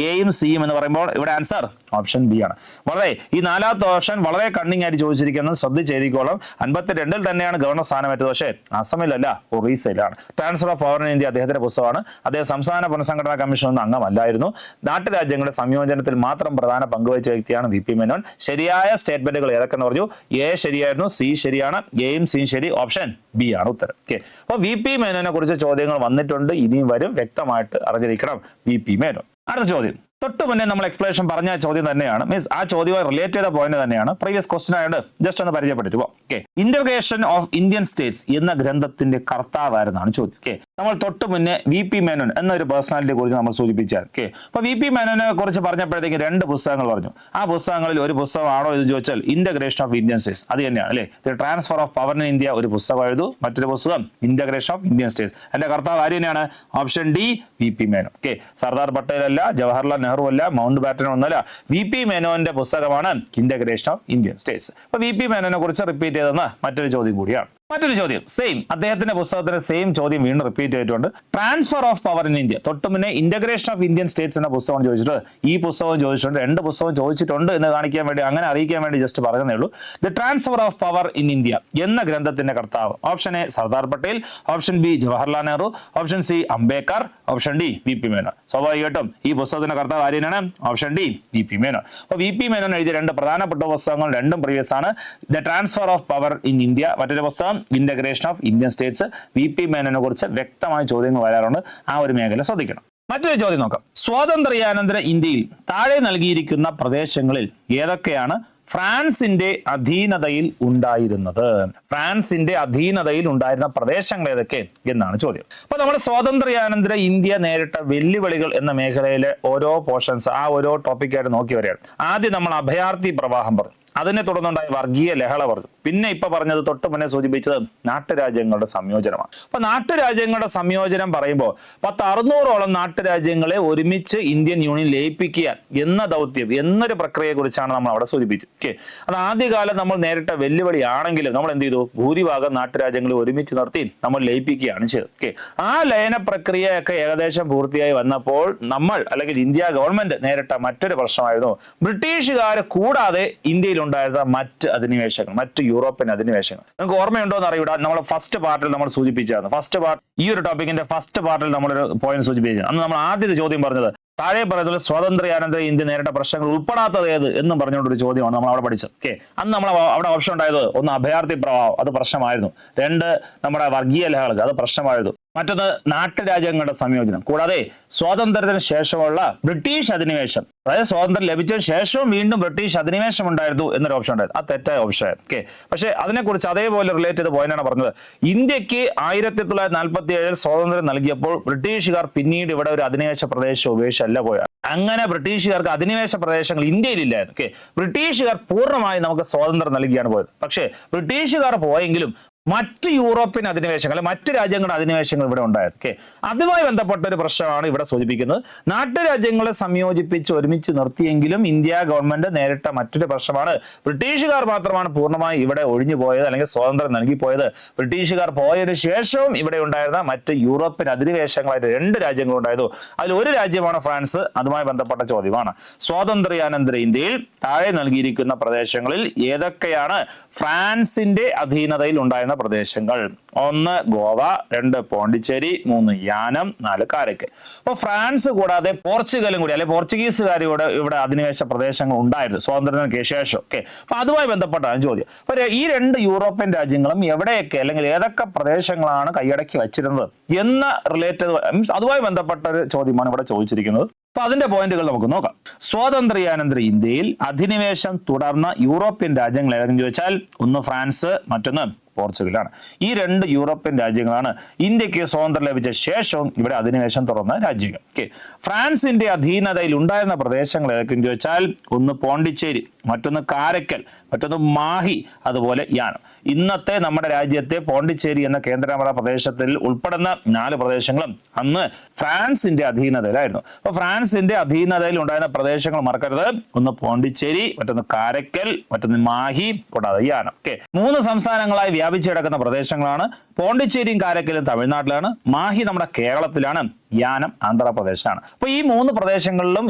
Speaker 1: എയും സിയും എന്ന് പറയുമ്പോൾ ഇവിടെ ആൻസർ ഓപ്ഷൻ ബി ആണ്. വളരെ ഈ നാലാമത്തെ ഓപ്ഷൻ വളരെ കണ്ണിങ് ആയിട്ട് ചോദിച്ചിരിക്കുന്നത് ശ്രദ്ധിച്ചെഴുതിക്കോളും. 52-ൽ തന്നെയാണ് ഗവർണർ സ്ഥാനമേറ്റത്, പക്ഷേ അസമിലല്ല, ഒറീസയിലാണ്. Transfer of power in India അദ്ദേഹത്തിന്റെ പുസ്തകമാണ്. അദ്ദേഹം സംസ്ഥാന പുനഃസംഘടനാ കമ്മീഷൻ ഒന്നും അംഗമല്ലായിരുന്നു. നാട്ടുരാജ്യങ്ങളുടെ സംയോജനത്തിൽ മാത്രം പ്രധാന പങ്കുവച്ച വ്യക്തിയാണ് വി പി മേനോൻ. ശരിയായ സ്റ്റേറ്റ്മെന്റുകൾ ഏതൊക്കെയെന്ന് പറഞ്ഞു. എ ശരിയായിരുന്നു, സി ശരിയാണ്, എയും സിയും ശരി, ഓപ്ഷൻ ബി ആണ് ഉത്തരം. ഓക്കെ, അപ്പൊ വി പി മേനോനെ കുറിച്ച് ചോദ്യങ്ങൾ വന്നിട്ടുണ്ട്, ഇനിയും വരും, വ്യക്തമായിട്ട് അറിഞ്ഞിരിക്കണം വി പി മേനോൻ. അടുത്ത ചോദ്യം തൊട്ട് മുന്നേ നമ്മൾ എക്സ്പ്ലനേഷൻ പറഞ്ഞ ചോദ്യം തന്നെയാണ്, മീൻസ് ആ ചോദ്യവുമായി റിലേറ്റ് ചെയ്ത പോയിന്റ് തന്നെയാണ്. പ്രീവിയസ് ക്വസ്റ്റൻ ആയിട്ട് ജസ്റ്റ് ഒന്ന് പരിചയപ്പെട്ടിട്ട് പോകാം. Okay, integration of Indian States എന്ന ഗ്രന്ഥത്തിന്റെ കർത്താവായിരുന്നാണ് ചോദ്യം. ഓക്കെ, നമ്മൾ തൊട്ട് മുന്നേ വി പി മേനോൻ എന്നൊരു പേഴ്സണാലിറ്റിയെ കുറിച്ച് നമ്മൾ സൂചിപ്പിച്ചാൽ. ഓക്കെ, അപ്പൊ വി പി മേനോനെ കുറിച്ച് പറഞ്ഞപ്പോഴത്തേക്ക് 2 പുസ്തകങ്ങൾ പറഞ്ഞു. ആ പുസ്തകങ്ങളിൽ ഒരു പുസ്തകമാണോ എന്ന് ചോദിച്ചാൽ ഇന്റഗ്രേഷൻ ഓഫ് ഇന്ത്യൻ സ്റ്റേറ്റ്സ് അത് തന്നെയാണ് അല്ലേ. Transfer of power in India ഒരു പുസ്തകം എഴുതു, മറ്റൊരു പുസ്തകം ഇന്റഗ്രേഷൻ ഓഫ് ഇന്ത്യൻ സ്റ്റേറ്റ്സ്. എന്റെ കർത്താവ് ആര് തന്നെയാണ്? Option D, V P Menon. Okay, Sardar Patel അല്ല, ജവഹർലാൽ നെഹ്റു അല്ല, മൗണ്ട് ബാറ്റൻ ഒന്നല്ല, വി പി മേനോന്റെ പുസ്തകമാണ് ഇന്റഗ്രേഷൻ ഓഫ് ഇന്ത്യൻ സ്റ്റേറ്റ്സ്. അപ്പൊ വി പി മേനോനെ കുറിച്ച് റിപ്പീറ്റ് ചെയ്തെന്ന മറ്റൊരു ചോദ്യം കൂടിയാണ്. മറ്റൊരു ചോദ്യം സെയിം, അദ്ദേഹത്തിന്റെ പുസ്തകത്തിന് സെയിം ചോദ്യം വീണ്ടും റിപ്പീറ്റ് ചെയ്തിട്ടുണ്ട്. Transfer of power in India തൊട്ട് മുന്നേ ഇന്റഗ്രേഷൻ ഓഫ് ഇന്ത്യൻ സ്റ്റേറ്റ്സ് എന്ന പുസ്തകം ചോദിച്ചിട്ട് ഈ പുസ്തകം ചോദിച്ചിട്ടുണ്ട്. 2 പുസ്തകം ചോദിച്ചിട്ടുണ്ട് എന്ന് കാണിക്കാൻ വേണ്ടി, അങ്ങനെ അറിയിക്കാൻ വേണ്ടി ജസ്റ്റ് പറഞ്ഞതേ ഉള്ളൂ. The transfer of power in India എന്ന ഗ്രന്ഥത്തിന്റെ കർത്താവ് option A Sardar Patel, option B Jawaharlal Nehru, option C Ambedkar, option D V P Menon. സ്വാഭാവികമായിട്ടും ഈ പുസ്തകത്തിന്റെ കർത്താവ് ആര്യനാണ്? Option D, V P Menon. അപ്പൊ വി പി മേനോൻ എഴുതിയ 2 പ്രധാനപ്പെട്ട പുസ്തകങ്ങൾ രണ്ടും പ്രീവിയസ് ആണ്. The transfer of power in India, മറ്റൊരു പുസ്തകം integration of Indian states. V P മേനോനെ കുറിച്ച് വ്യക്തമായ ചോദ്യങ്ങൾ വരാറുണ്ട്, ആ ഒരു മേഖല ശ്രദ്ധിക്കണം. മറ്റൊരു ചോദ്യം നോക്കാം. സ്വാതന്ത്ര്യാനന്തര ഇന്ത്യയിൽ താഴെ നൽകിയിരിക്കുന്ന പ്രദേശങ്ങളിൽ ഏതൊക്കെയാണ് ഫ്രാൻസിന്റെ അധീനതയിൽ ഉണ്ടായിരുന്നത്? ഫ്രാൻസിന്റെ അധീനതയിൽ ഉണ്ടായിരുന്ന പ്രദേശങ്ങൾ ഏതൊക്കെ എന്നാണ് ചോദ്യം. അപ്പൊ നമ്മുടെ സ്വാതന്ത്ര്യാനന്തര ഇന്ത്യ നേരിട്ട വെല്ലുവിളികൾ എന്ന മേഖലയിലെ ഓരോ പോർഷൻസ്, ആ ഓരോ ടോപ്പിക്കായിട്ട് നോക്കി വരികയാണ്. ആദ്യം നമ്മൾ അഭയാർത്ഥി പ്രവാഹം പറഞ്ഞു, അതിനെ തുടർന്നുണ്ടായ വർഗീയ ലഹള പറഞ്ഞു, പിന്നെ ഇപ്പൊ പറഞ്ഞത് തൊട്ട് മുന്നേ സൂചിപ്പിച്ചത് നാട്ടുരാജ്യങ്ങളുടെ സംയോജനമാണ്. അപ്പൊ നാട്ടുരാജ്യങ്ങളുടെ സംയോജനം പറയുമ്പോൾ 600ഓളം നാട്ടുരാജ്യങ്ങളെ ഒരുമിച്ച് ഇന്ത്യൻ യൂണിയൻ ലയിപ്പിക്കുക എന്ന ദൗത്യം, എന്നൊരു പ്രക്രിയയെ കുറിച്ചാണ് നമ്മൾ അവിടെ സൂചിപ്പിച്ചത്. ഓക്കെ, അത് ആദ്യകാലം നമ്മൾ നേരിട്ട വെല്ലുവിളിയാണെങ്കിലും നമ്മൾ എന്ത് ചെയ്തു? ഭൂരിഭാഗം നാട്ടുരാജ്യങ്ങളെ ഒരുമിച്ച് നിർത്തി നമ്മൾ ലയിപ്പിക്കുകയാണ് ചെയ്തത്. ഓക്കെ, ആ ലയന പ്രക്രിയയൊക്കെ ഏകദേശം പൂർത്തിയായി വന്നപ്പോൾ നമ്മൾ, അല്ലെങ്കിൽ ഇന്ത്യ ഗവൺമെന്റ് നേരിട്ട മറ്റൊരു പ്രശ്നമായിരുന്നു ബ്രിട്ടീഷുകാരെ കൂടാതെ ഇന്ത്യയിൽ ഉണ്ടായിരുന്ന മറ്റ് അധിനിവേശങ്ങൾ, മറ്റ് യൂറോപ്യൻ അധിനിവേശങ്ങൾ. നിങ്ങൾക്ക് ഓർമ്മയുണ്ടോ എന്ന് അറിയില്ല, നമ്മൾ ഫസ്റ്റ് പാർട്ടിൽ നമ്മൾ സൂചിപ്പിച്ചായിരുന്നു. ഫസ്റ്റ് പാർട്ട്, ഈ ഒരു ടോപ്പിക്കിന്റെ ഫസ്റ്റ് പാർട്ടിൽ നമ്മളൊരു പോയിന്റ് സൂചിപ്പിച്ചു. അന്ന് നമ്മൾ ആദ്യത്തെ ചോദ്യം പറഞ്ഞത് താഴെ പറയുന്നത് സ്വാതന്ത്ര്യാനന്തര ഇന്ത്യ നേരിട്ട പ്രശ്നങ്ങൾ ഉൾപ്പെടാത്തത് ഏത് എന്നും പറഞ്ഞുകൊണ്ടൊരു ചോദ്യമാണ് നമ്മൾ അവിടെ പഠിച്ചത്. ഓക്കെ, അന്ന് നമ്മൾ അവിടെ ഓപ്ഷൻ ഉണ്ടായത് 1 അഭയാർത്ഥി പ്രവാഹം, അത് പ്രശ്നമായിരുന്നു. 2 നമ്മുടെ വർഗീയ ലഹളകൾ, അത് പ്രശ്നമായിരുന്നു. മറ്റൊന്ന് നാട്ടുരാജ്യങ്ങളുടെ സംയോജനം, കൂടാതെ സ്വാതന്ത്ര്യത്തിന് ശേഷമുള്ള ബ്രിട്ടീഷ് അധിനിവേശം, അതായത് സ്വാതന്ത്ര്യം ലഭിച്ചതിന് ശേഷവും വീണ്ടും ബ്രിട്ടീഷ് അധിനിവേശം ഉണ്ടായിരുന്നു എന്നൊരു ഓപ്ഷൻ ഉണ്ടായിരുന്നു. അത് തെറ്റായ ഓപ്ഷൻ. ഓക്കെ, പക്ഷേ അതിനെക്കുറിച്ച് അതേപോലെ റിലേറ്റ് ചെയ്ത പോയിന്റാണ് പറഞ്ഞത്. ഇന്ത്യക്ക് 1947 സ്വാതന്ത്ര്യം നൽകിയപ്പോൾ ബ്രിട്ടീഷുകാർ പിന്നീട് ഇവിടെ ഒരു അധിനിവേശ പ്രദേശം ഉപേക്ഷിച്ചല്ല പോയത്. അങ്ങനെ ബ്രിട്ടീഷുകാർക്ക് അധിനിവേശ പ്രദേശങ്ങൾ ഇന്ത്യയിലില്ലായിരുന്നു. ഓക്കെ, ബ്രിട്ടീഷുകാർ പൂർണ്ണമായി നമുക്ക് സ്വാതന്ത്ര്യം നൽകിയാണ് പോയത്. പക്ഷേ ബ്രിട്ടീഷുകാർ പോയെങ്കിലും മറ്റ് യൂറോപ്യൻ അധിനിവേശങ്ങൾ, മറ്റ് രാജ്യങ്ങളുടെ അധിനിവേശങ്ങൾ ഇവിടെ ഉണ്ടായത്. ഓക്കെ, അതുമായി ബന്ധപ്പെട്ട ഒരു പ്രശ്നമാണ് ഇവിടെ സൂചിപ്പിക്കുന്നത്. നാട്ടുരാജ്യങ്ങളെ സംയോജിപ്പിച്ച് ഒരുമിച്ച് നിർത്തിയെങ്കിലും ഇന്ത്യ ഗവൺമെന്റ് നേരിട്ട മറ്റൊരു പ്രശ്നമാണ് ബ്രിട്ടീഷുകാർ മാത്രമാണ് പൂർണ്ണമായി ഇവിടെ ഒഴിഞ്ഞു പോയത്, അല്ലെങ്കിൽ സ്വാതന്ത്ര്യം നൽകിപ്പോയത്. ബ്രിട്ടീഷുകാർ പോയതിനു ശേഷവും ഇവിടെ ഉണ്ടായിരുന്ന മറ്റ് യൂറോപ്യൻ അധിനിവേശങ്ങളായിട്ട് 2 രാജ്യങ്ങൾ ഉണ്ടായിരുന്നു. അതിൽ ഒരു രാജ്യമാണ് ഫ്രാൻസ്. അതുമായി ബന്ധപ്പെട്ട ചോദ്യമാണ്. സ്വാതന്ത്ര്യാനന്തര ഇന്ത്യയിൽ താഴെ നൽകിയിരിക്കുന്ന പ്രദേശങ്ങളിൽ ഏതൊക്കെയാണ് ഫ്രാൻസിന്റെ അധീനതയിൽ ഉണ്ടായിരുന്ന പ്രദേശങ്ങൾ? 1 ഗോവ, 2 പോണ്ടിച്ചേരി, 3 യാനം, 4 കാരയ്ക്കൽ. അപ്പൊ ഫ്രാൻസ് കൂടാതെ പോർച്ചുഗലും കൂടി, അല്ലെങ്കിൽ പോർച്ചുഗീസുകാരോട് ഇവിടെ അധിനിവേശ പ്രദേശങ്ങൾ ഉണ്ടായിരുന്നു സ്വാതന്ത്ര്യത്തിന് ശേഷം. ഓക്കെ, അപ്പൊ അതുമായി ബന്ധപ്പെട്ടാണ് ചോദ്യം. അപ്പൊ ഈ 2 യൂറോപ്യൻ രാജ്യങ്ങളും എവിടെയൊക്കെ, അല്ലെങ്കിൽ ഏതൊക്കെ പ്രദേശങ്ങളാണ് കൈയടക്കി വച്ചിരുന്നത് എന്ന റിലേറ്റഡ്, മീൻസ് അതുമായി ബന്ധപ്പെട്ട ഒരു ചോദ്യമാണ് ഇവിടെ ചോദിച്ചിരിക്കുന്നത്. അപ്പൊ അതിന്റെ പോയിന്റുകൾ നമുക്ക് നോക്കാം. സ്വാതന്ത്ര്യാനന്തര ഇന്ത്യയിൽ അധിനിവേശം തുടർന്ന യൂറോപ്യൻ രാജ്യങ്ങൾ ഏതെന്ന് ചോദിച്ചാൽ 1 ഫ്രാൻസ്, മറ്റൊന്ന് പോർച്ചുഗലാണ്. ഈ 2 യൂറോപ്യൻ രാജ്യങ്ങളാണ് ഇന്ത്യക്ക് സ്വാതന്ത്ര്യം ലഭിച്ച ശേഷവും ഇവിടെ അധിനിവേശം തുറന്ന രാജ്യങ്ങൾ. ഓക്കെ, ഫ്രാൻസിന്റെ അധീനതയിൽ ഉണ്ടായിരുന്ന പ്രദേശങ്ങൾ ഏതൊക്കെയെന്ന് ചോദിച്ചാൽ 1 പോണ്ടിച്ചേരി, മറ്റൊന്ന് കാരക്കൽ, മറ്റൊന്ന് മാഹി, അതുപോലെ യാനം. ഇന്നത്തെ നമ്മുടെ രാജ്യത്തെ പോണ്ടിച്ചേരി എന്ന കേന്ദ്രഭരണ പ്രദേശത്തിൽ ഉൾപ്പെടുന്ന 4 പ്രദേശങ്ങളും അന്ന് ഫ്രാൻസിന്റെ അധീനതയിലായിരുന്നു. അപ്പൊ ഫ്രാൻസിന്റെ അധീനതയിൽ ഉണ്ടായിരുന്ന പ്രദേശങ്ങൾ മറക്കരുത്. ഒന്ന് പോണ്ടിച്ചേരി, മറ്റൊന്ന് കാരക്കൽ, മറ്റൊന്ന് മാഹി, കൂടാതെ യാനം. ഓക്കെ, 3 സംസ്ഥാനങ്ങളായി വ്യാപിച്ചു കിടക്കുന്ന പ്രദേശങ്ങളാണ്. പോണ്ടിച്ചേരിയും കാരക്കലും തമിഴ്നാട്ടിലാണ്, മാഹി നമ്മുടെ കേരളത്തിലാണ്, യാനം ആന്ധ്രാപ്രദേശാണ്. അപ്പൊ ഈ 3 പ്രദേശങ്ങളിലും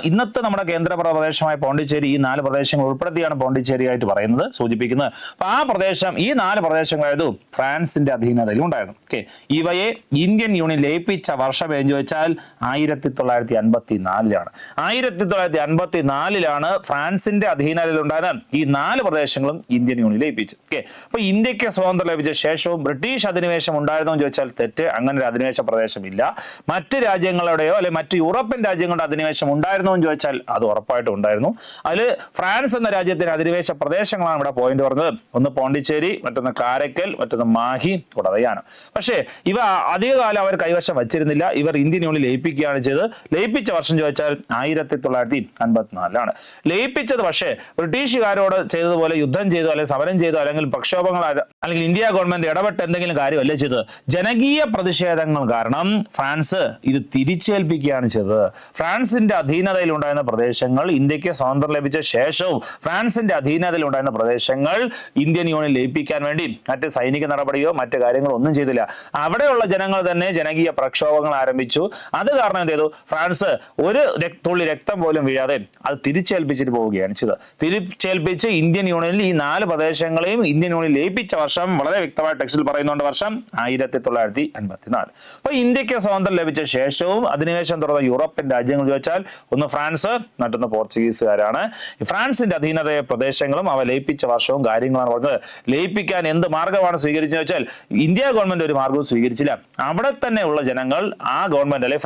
Speaker 1: ഇന്നത്തെ നമ്മുടെ കേന്ദ്രഭരണ പ്രദേശമായ പോണ്ടിച്ചേരി ഈ 4 പ്രദേശങ്ങൾ ഉൾപ്പെടുത്തിയാണ് പോണ്ടിച്ചേരി ആയിട്ട് പറയുന്നത്, സൂചിപ്പിക്കുന്നത്. അപ്പൊ ആ പ്രദേശം, ഈ 4 പ്രദേശങ്ങളായിരുന്നു ഫ്രാൻസിന്റെ അധീനതയിൽ ഉണ്ടായിരുന്നു. ഓക്കെ, ഇവയെ ഇന്ത്യൻ യൂണിയൻ ലയിപ്പിച്ച വർഷം എന്ന് ചോദിച്ചാൽ 1954 1954 ഫ്രാൻസിന്റെ അധീനതയിൽ ഉണ്ടായിരുന്ന ഈ 4 പ്രദേശങ്ങളും ഇന്ത്യൻ യൂണിയൻ ലയിപ്പിച്ചു. ഓക്കെ, അപ്പൊ ഇന്ത്യക്ക് സ്വാതന്ത്ര്യം ലഭിച്ച ശേഷവും ബ്രിട്ടീഷ് അധിനിവേശം ഉണ്ടായിരുന്നു എന്ന് ചോദിച്ചാൽ തെറ്റ്. അങ്ങനെ ഒരു അധിനിവേശ പ്രദേശമില്ല. മറ്റ് രാജ്യങ്ങളുടെയോ അല്ലെ മറ്റ് യൂറോപ്യൻ രാജ്യങ്ങളുടെ അധിനിവേശം ഉണ്ടായിരുന്നു എന്ന് ചോദിച്ചാൽ അത് ഉറപ്പായിട്ടും ഉണ്ടായിരുന്നു. അതിൽ ഫ്രാൻസ് എന്ന രാജ്യത്തിന്റെ അധിനിവേശ പ്രദേശങ്ങളാണ് ഇവിടെ പോയിന്റ് പറഞ്ഞത്. ഒന്ന് പോണ്ടിച്ചേരി, മറ്റൊന്ന് കാരക്കൽ, മറ്റൊന്ന് മാഹി, കൂടാതെ യാനം. പക്ഷേ ഇവ അധികകാലം അവർ കൈവശം വച്ചിരുന്നില്ല. ഇവർ ഇന്ത്യൻ യൂണിയൻ ലയിപ്പിക്കുകയാണ് ചെയ്തത്. ലയിപ്പിച്ച വർഷം ചോദിച്ചാൽ 1954 ലയിപ്പിച്ചത്. പക്ഷേ ബ്രിട്ടീഷുകാരോട് ചെയ്തതുപോലെ യുദ്ധം ചെയ്തോ അല്ലെങ്കിൽ സമരം ചെയ്തോ അല്ലെങ്കിൽ പ്രക്ഷോഭങ്ങൾ അല്ലെങ്കിൽ ഇന്ത്യ ഗവൺമെന്റ് ഇടപെട്ട് എന്തെങ്കിലും കാര്യമല്ല ചെയ്തത്. ജനകീയ പ്രതിഷേധങ്ങൾ കാരണം ഫ്രാൻസ് ഇത് തിരിച്ചേൽപ്പിക്കുകയാണ് ചെയ്തത്. ഫ്രാൻസിന്റെ അധീനതയിൽ ഉണ്ടായിരുന്ന പ്രദേശങ്ങൾ ഇന്ത്യക്ക് സ്വാതന്ത്ര്യം ലഭിച്ച ശേഷവും ഫ്രാൻസിന്റെ അധീനതയിൽ ഉണ്ടായിരുന്ന പ്രദേശങ്ങൾ ഇന്ത്യൻ യൂണിയൻ ലയിപ്പിക്കാൻ വേണ്ടി മറ്റ് സൈനിക നടപടിയോ മറ്റു കാര്യങ്ങളോ ഒന്നും ചെയ്തില്ല. അവിടെയുള്ള ജനങ്ങൾ തന്നെ ജനകീയ പ്രക്ഷോഭങ്ങൾ ആരംഭിച്ചു. അത് കാരണം എന്ത് ചെയ്തു? ഫ്രാൻസ് ഒരു തുള്ളി രക്തം പോലും വീഴാതെ അത് തിരിച്ചേൽപ്പിച്ചിട്ട് പോവുകയാണ് ചെയ്തത്. തിരിച്ചേൽപ്പിച്ച് ഇന്ത്യൻ യൂണിയനിൽ ഈ 4 പ്രദേശങ്ങളെയും ഇന്ത്യൻ യൂണിയൻ ലയിപ്പിച്ച വർഷം വളരെ വ്യക്തമായ ടെക്സ്റ്റിൽ പറയുന്നുണ്ട്. വർഷം 1954. അപ്പൊ ഇന്ത്യക്ക് സ്വാതന്ത്ര്യം ലഭിച്ച ശേഷവും അധിനിവേശം തുടർന്ന യൂറോപ്യൻ രാജ്യങ്ങൾ ചോദിച്ചാൽ ഒന്ന് ഫ്രാൻസ്, മറ്റൊന്ന് പോർച്ചുഗീസുകാരാണ്. ഫ്രാൻസിന്റെ അധീനതയ പ്രദേശങ്ങളും അവ ലയിപ്പിച്ച വർഷവും കാര്യങ്ങളാണ് പറഞ്ഞത്. ലയിപ്പിക്കാൻ എന്ത് മാർഗമാണ് സ്വീകരിച്ചത് വെച്ചാൽ ഇന്ത്യ ഗവൺമെന്റ് ഒരു മാർഗവും സ്വീകരിച്ചില്ല. അവിടെ തന്നെ ഉള്ള ജനങ്ങൾ ആ ഗവൺമെന്റ് അല്ലെ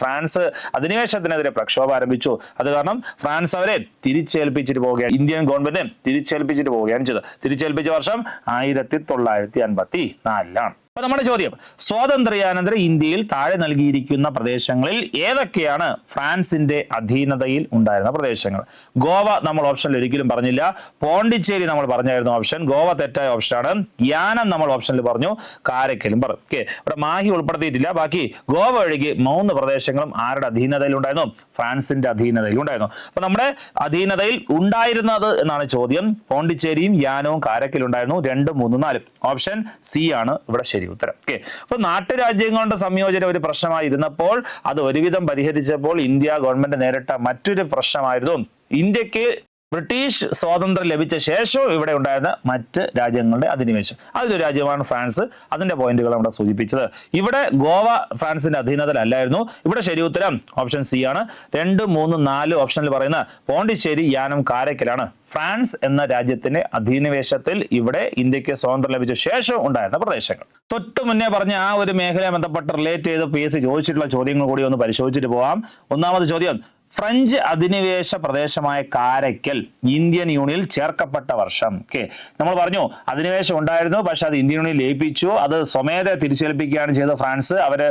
Speaker 1: ഫ്രാൻസ് അധിനിവേശത്തിനെതിരെ പ്രക്ഷോഭം ആരംഭിച്ചു. അത് കാരണം ഫ്രാൻസ് അവരെ തിരിച്ചേൽപ്പിച്ചിട്ട് പോവുകയാണ്. ഇന്ത്യൻ ഗവൺമെന്റ് തിരിച്ചേൽപ്പിച്ചിട്ട് പോവുകയാണ് ചെയ്തത്. തിരിച്ചേൽപ്പിച്ച വർഷം 1954. അപ്പൊ നമ്മുടെ ചോദ്യം, സ്വാതന്ത്ര്യാനന്തര ഇന്ത്യയിൽ താഴെ നൽകിയിരിക്കുന്ന പ്രദേശങ്ങളിൽ ഏതൊക്കെയാണ് ഫ്രാൻസിന്റെ അധീനതയിൽ ഉണ്ടായിരുന്ന പ്രദേശങ്ങൾ? ഗോവ നമ്മൾ ഓപ്ഷനിൽ ഒരിക്കലും പറഞ്ഞില്ല. പോണ്ടിച്ചേരി നമ്മൾ പറഞ്ഞായിരുന്നു ഓപ്ഷൻ, ഗോവ തെറ്റായ ഓപ്ഷനാണ്. യാനം നമ്മൾ ഓപ്ഷനിൽ പറഞ്ഞു, കാരക്കലും പറഞ്ഞു. ഓക്കെ, ഇവിടെ മാഹി ഉൾപ്പെടുത്തിയിട്ടില്ല. ബാക്കി ഗോവ ഒഴികെ 3 പ്രദേശങ്ങളും ആരുടെ അധീനതയിൽ ഉണ്ടായിരുന്നു? ഫ്രാൻസിന്റെ അധീനതയിൽ ഉണ്ടായിരുന്നു. അപ്പൊ നമ്മുടെ അധീനതയിൽ ഉണ്ടായിരുന്നത് എന്നാണ് ചോദ്യം. പോണ്ടിച്ചേരിയും യാനവും കാരക്കലും ഉണ്ടായിരുന്നു. 2, 3, 4 ഓപ്ഷൻ സി ആണ് ഇവിടെ ശരി ഉത്തരം. ഓക്കെ, അപ്പൊ നാട്ടുരാജ്യങ്ങളുടെ സംയോജനം ഒരു പ്രശ്നമായിരുന്നപ്പോൾ അത് ഒരുവിധം പരിഹരിച്ചപ്പോൾ ഇന്ത്യ ഗവൺമെന്റ് നേരിട്ട മറ്റൊരു പ്രശ്നമായിരുന്നു ഇന്ത്യക്ക് ബ്രിട്ടീഷ് സ്വാതന്ത്ര്യം ലഭിച്ച ശേഷം ഇവിടെ ഉണ്ടായിരുന്ന മറ്റ് രാജ്യങ്ങളുടെ അധിനിവേശം. അതിലൊരു രാജ്യമാണ് ഫ്രാൻസ്. അതിന്റെ പോയിന്റുകൾ ഇവിടെ സൂചിപ്പിച്ചത്. ഇവിടെ ഗോവ ഫ്രാൻസിന്റെ അധീനതയിലല്ലായിരുന്നു. ഇവിടെ ശരി ഉത്തരം ഓപ്ഷൻ സി ആണ്. 2, 3, 4 ഓപ്ഷനിൽ പറയുന്ന പോണ്ടിച്ചേരി, യാനം, കാരക്കലാണ് ഫ്രാൻസ് എന്ന രാജ്യത്തിന്റെ അധീനിവേശത്തിൽ ഇവിടെ ഇന്ത്യക്ക് സ്വാതന്ത്ര്യം ലഭിച്ച ശേഷം ഉണ്ടായിരുന്ന പ്രദേശങ്ങൾ. തൊട്ട് മുന്നേ പറഞ്ഞ ആ ഒരു മേഖലയെ ബന്ധപ്പെട്ട് റിലേറ്റ് ചെയ്ത് PSC ചോദിച്ചിട്ടുള്ള ചോദ്യങ്ങൾ കൂടി ഒന്ന് പരിശോധിച്ചിട്ട് പോവാം. ഒന്നാമത് ചോദ്യം, ഫ്രഞ്ച് അധിനിവേശ പ്രദേശമായ കാരക്കൽ ഇന്ത്യൻ യൂണിയനിൽ ചേർക്കപ്പെട്ട വർഷം. ഓക്കെ, നമ്മൾ പറഞ്ഞു അധിനിവേശം ഉണ്ടായിരുന്നു, പക്ഷെ അത് ഇന്ത്യൻ യൂണിയൻ ലയിപ്പിച്ചു. അത് സ്വമേധ തിരിച്ചേൽപ്പിക്കുകയാണ് ചെയ്തത് ഫ്രാൻസ്. അവര്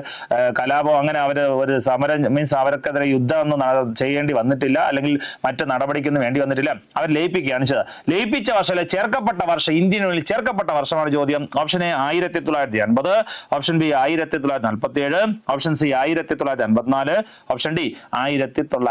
Speaker 1: കലാപം അങ്ങനെ അവര് ഒരു സമരം മീൻസ് അവർക്കെതിരെ യുദ്ധമൊന്നും ചെയ്യേണ്ടി വന്നിട്ടില്ല, അല്ലെങ്കിൽ മറ്റ് നടപടിക്കൊന്നും വേണ്ടി വന്നിട്ടില്ല. അവർ ലയിപ്പിക്കുകയാണ് ചെയ്തത്. ലയിപ്പിച്ച വർഷം അല്ലെ ചേർക്കപ്പെട്ട വർഷം, ഇന്ത്യൻ യൂണിയനിൽ ചേർക്കപ്പെട്ട വർഷമാണ് ചോദ്യം. Option A 1950, option B 1947, option C 1954, option D 1948.